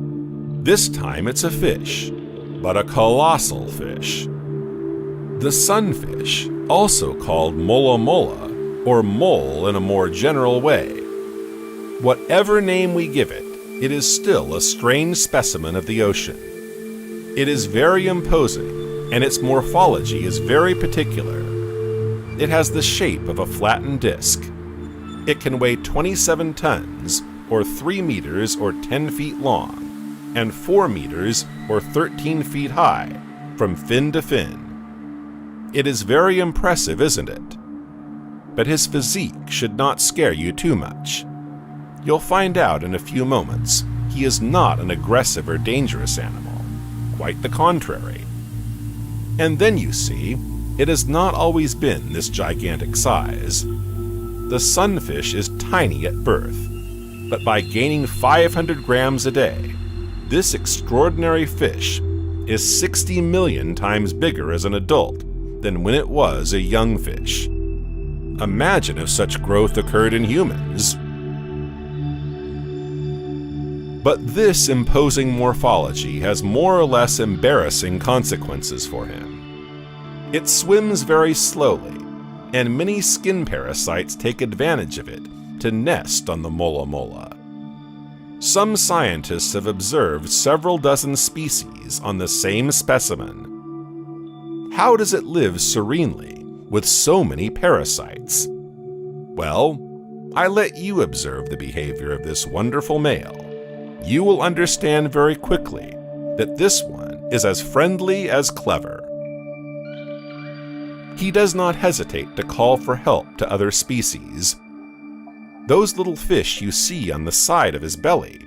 This time it's a fish, but a colossal fish. The sunfish, also called mola mola, or mole in a more general way. Whatever name we give it, it is still a strange specimen of the ocean. It is very imposing, and its morphology is very particular. It has the shape of a flattened disc. It can weigh 27 tons, or 3 meters or 10 feet long, and 4 meters or 13 feet high, from fin to fin. It is very impressive, isn't it? But his physique should not scare you too much. You'll find out in a few moments he is not an aggressive or dangerous animal, quite the contrary. And then you see, it has not always been this gigantic size. The sunfish is tiny at birth, but by gaining 500 grams a day, this extraordinary fish is 60 million times bigger as an adult than when it was a young fish. Imagine if such growth occurred in humans. But this imposing morphology has more or less embarrassing consequences for him. It swims very slowly, and many skin parasites take advantage of it to nest on the mola mola. Some scientists have observed several dozen species on the same specimen. How does it live serenely with so many parasites? Well, I let you observe the behavior of this wonderful male. You will understand very quickly that this one is as friendly as clever. He does not hesitate to call for help to other species. Those little fish you see on the side of his belly,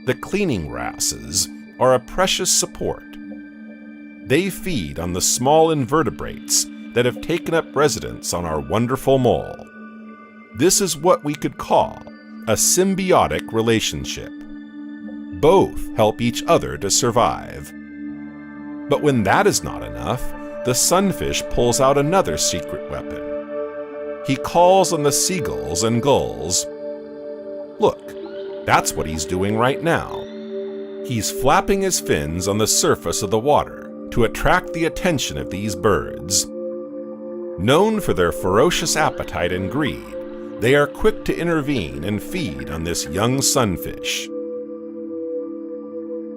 the cleaning wrasses, are a precious support. They feed on the small invertebrates that have taken up residence on our wonderful mole. This is what we could call a symbiotic relationship. Both help each other to survive. But when that is not enough, the sunfish pulls out another secret weapon. He calls on the seagulls and gulls. Look, that's what he's doing right now. He's flapping his fins on the surface of the water to attract the attention of these birds. Known for their ferocious appetite and greed, they are quick to intervene and feed on this young sunfish.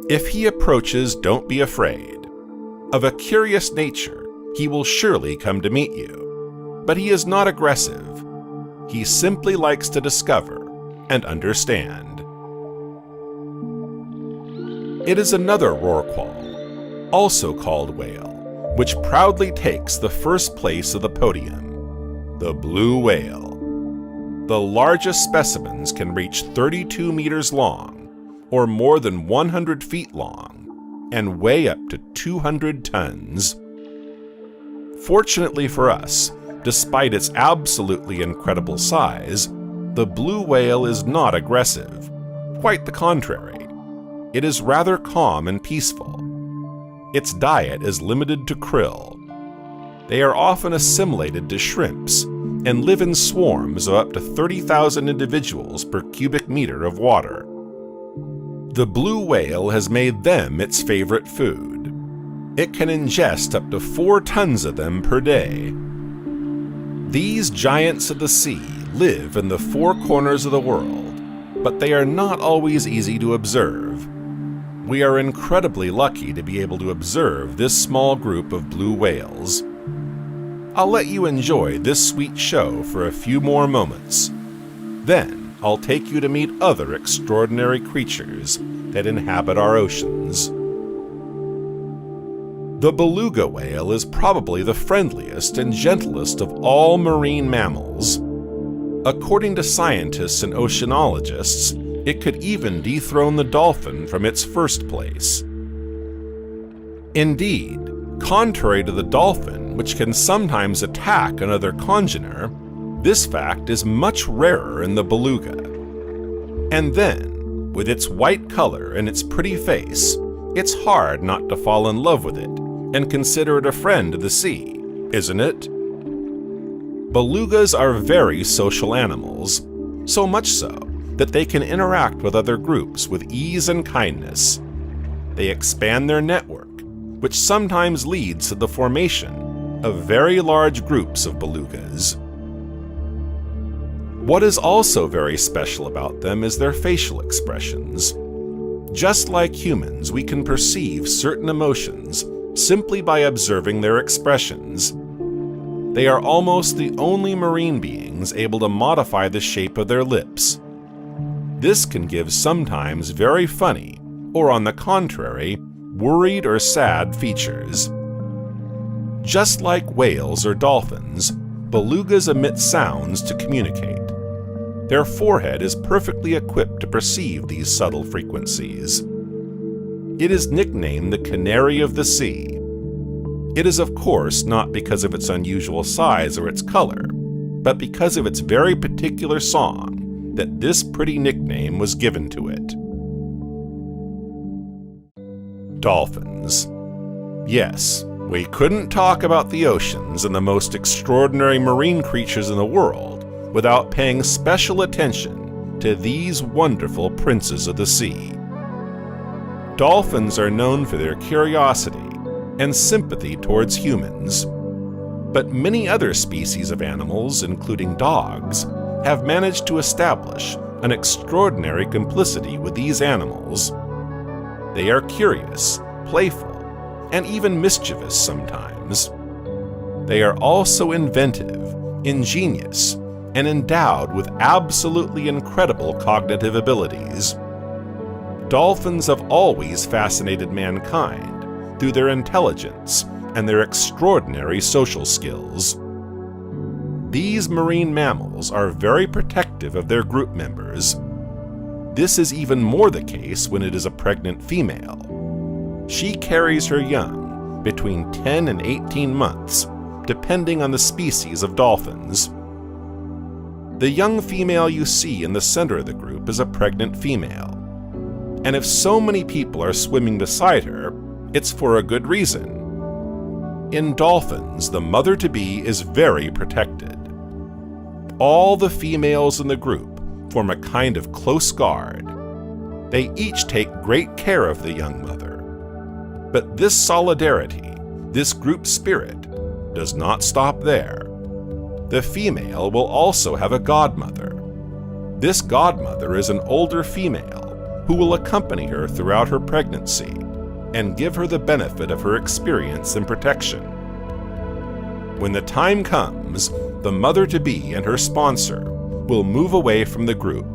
If he approaches, don't be afraid. Of a curious nature, he will surely come to meet you. But he is not aggressive. He simply likes to discover and understand. It is another rorqual, also called whale, which proudly takes the first place of the podium, the blue whale. The largest specimens can reach 32 meters long, or more than 100 feet long, and weigh up to 200 tons. Fortunately for us, despite its absolutely incredible size, the blue whale is not aggressive. Quite the contrary. It is rather calm and peaceful. Its diet is limited to krill. They are often assimilated to shrimps and live in swarms of up to 30,000 individuals per cubic meter of water. The blue whale has made them its favorite food. It can ingest up to 4 tons of them per day. These giants of the sea live in the 4 corners of the world, but they are not always easy to observe. We are incredibly lucky to be able to observe this small group of blue whales. I'll let you enjoy this sweet show for a few more moments. Then I'll take you to meet other extraordinary creatures that inhabit our oceans. The beluga whale is probably the friendliest and gentlest of all marine mammals. According to scientists and oceanologists, it could even dethrone the dolphin from its first place. Indeed, contrary to the dolphin, which can sometimes attack another congener, this fact is much rarer in the beluga. And then, with its white color and its pretty face, it's hard not to fall in love with it and consider it a friend of the sea, isn't it? Belugas are very social animals, so much so that they can interact with other groups with ease and kindness. They expand their network, which sometimes leads to the formation of very large groups of belugas. What is also very special about them is their facial expressions. Just like humans, we can perceive certain emotions simply by observing their expressions. They are almost the only marine beings able to modify the shape of their lips. This can give sometimes very funny, or on the contrary, worried or sad features. Just like whales or dolphins, belugas emit sounds to communicate. Their forehead is perfectly equipped to perceive these subtle frequencies. It is nicknamed the canary of the sea. It is of course not because of its unusual size or its color, but because of its very particular song that this pretty nickname was given to it. Dolphins. Yes, we couldn't talk about the oceans and the most extraordinary marine creatures in the world without paying special attention to these wonderful princes of the sea. Dolphins are known for their curiosity and sympathy towards humans, but many other species of animals, including dogs, have managed to establish an extraordinary complicity with these animals. They are curious, playful, and even mischievous sometimes. They are also inventive, ingenious, and endowed with absolutely incredible cognitive abilities. Dolphins have always fascinated mankind through their intelligence and their extraordinary social skills. These marine mammals are very protective of their group members. This is even more the case when it is a pregnant female. She carries her young between 10 and 18 months, depending on the species of dolphins. The young female you see in the center of the group is a pregnant female. And if so many people are swimming beside her, it's for a good reason. In dolphins, the mother-to-be is very protected. All the females in the group form a kind of close guard. They each take great care of the young mother. But this solidarity, this group spirit, does not stop there. The female will also have a godmother. This godmother is an older female who will accompany her throughout her pregnancy and give her the benefit of her experience and protection. When the time comes, the mother-to-be and her sponsor will move away from the group.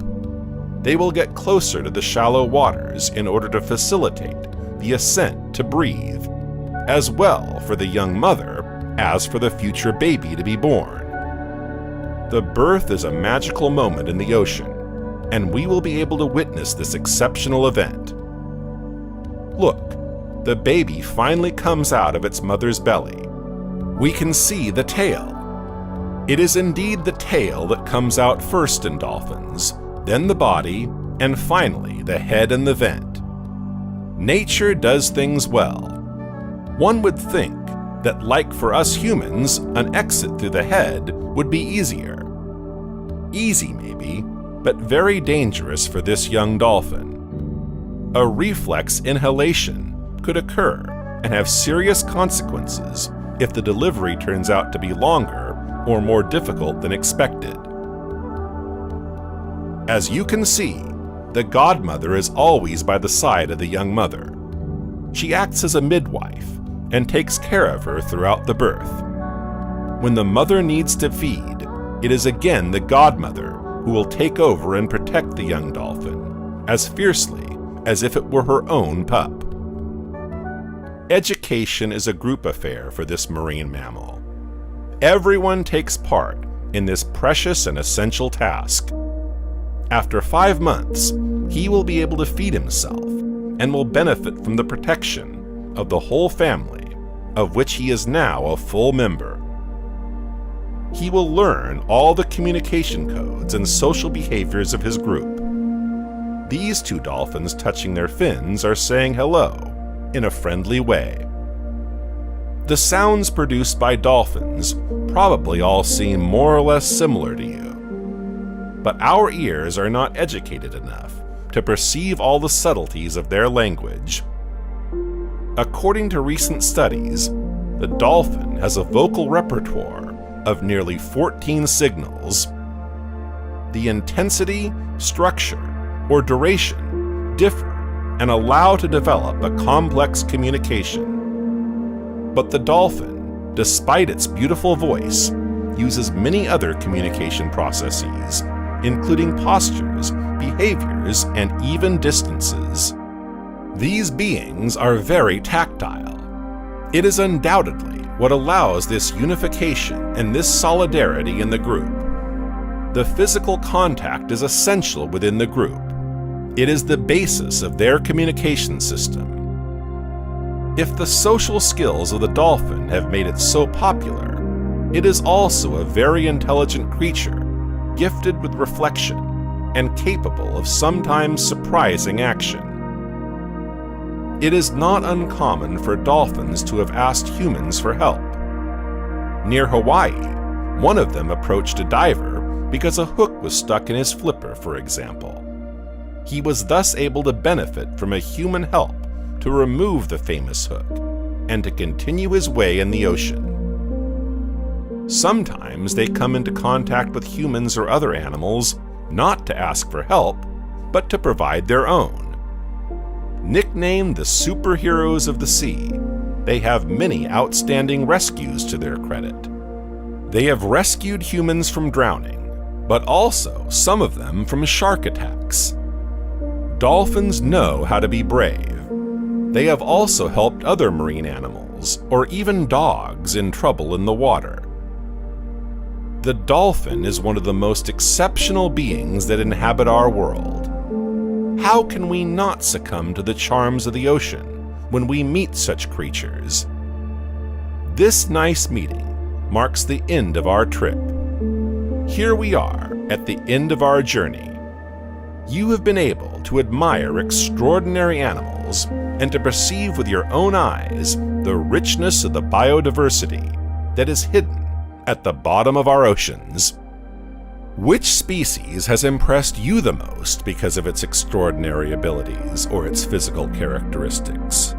They will get closer to the shallow waters in order to facilitate the ascent to breathe, as well for the young mother as for the future baby to be born. The birth is a magical moment in the ocean, and we will be able to witness this exceptional event. Look, the baby finally comes out of its mother's belly. We can see the tail. It is indeed the tail that comes out first in dolphins, then the body, and finally the head and the vent. Nature does things well. One would think that, like for us humans, an exit through the head would be easier. Easy maybe, but very dangerous for this young dolphin. A reflex inhalation could occur and have serious consequences if the delivery turns out to be longer or more difficult than expected. As you can see, the godmother is always by the side of the young mother. She acts as a midwife and takes care of her throughout the birth. When the mother needs to feed, it is again the godmother who will take over and protect the young dolphin as fiercely as if it were her own pup. Education is a group affair for this marine mammal. Everyone takes part in this precious and essential task. After 5 months, he will be able to feed himself and will benefit from the protection of the whole family, of which he is now a full member. He will learn all the communication codes and social behaviors of his group. These two dolphins touching their fins are saying hello in a friendly way. The sounds produced by dolphins probably all seem more or less similar to you. But our ears are not educated enough to perceive all the subtleties of their language. According to recent studies, the dolphin has a vocal repertoire of nearly 14 signals. The intensity, structure, or duration differ and allow to develop a complex communication. But the dolphin, despite its beautiful voice, uses many other communication processes, including postures, behaviors, and even distances. These beings are very tactile. It is undoubtedly what allows this unification and this solidarity in the group. The physical contact is essential within the group. It is the basis of their communication system. If the social skills of the dolphin have made it so popular, it is also a very intelligent creature, gifted with reflection and capable of sometimes surprising action. It is not uncommon for dolphins to have asked humans for help. Near Hawaii, one of them approached a diver because a hook was stuck in his flipper, for example. He was thus able to benefit from a human help to remove the famous hook and to continue his way in the ocean. Sometimes they come into contact with humans or other animals not to ask for help, but to provide their own. Nicknamed the superheroes of the sea, they have many outstanding rescues to their credit. They have rescued humans from drowning, but also some of them from shark attacks. Dolphins know how to be brave. They have also helped other marine animals, or even dogs, in trouble in the water. The dolphin is one of the most exceptional beings that inhabit our world. How can we not succumb to the charms of the ocean when we meet such creatures? This nice meeting marks the end of our trip. Here we are at the end of our journey. You have been able to admire extraordinary animals and to perceive with your own eyes the richness of the biodiversity that is hidden at the bottom of our oceans. Which species has impressed you the most because of its extraordinary abilities or its physical characteristics?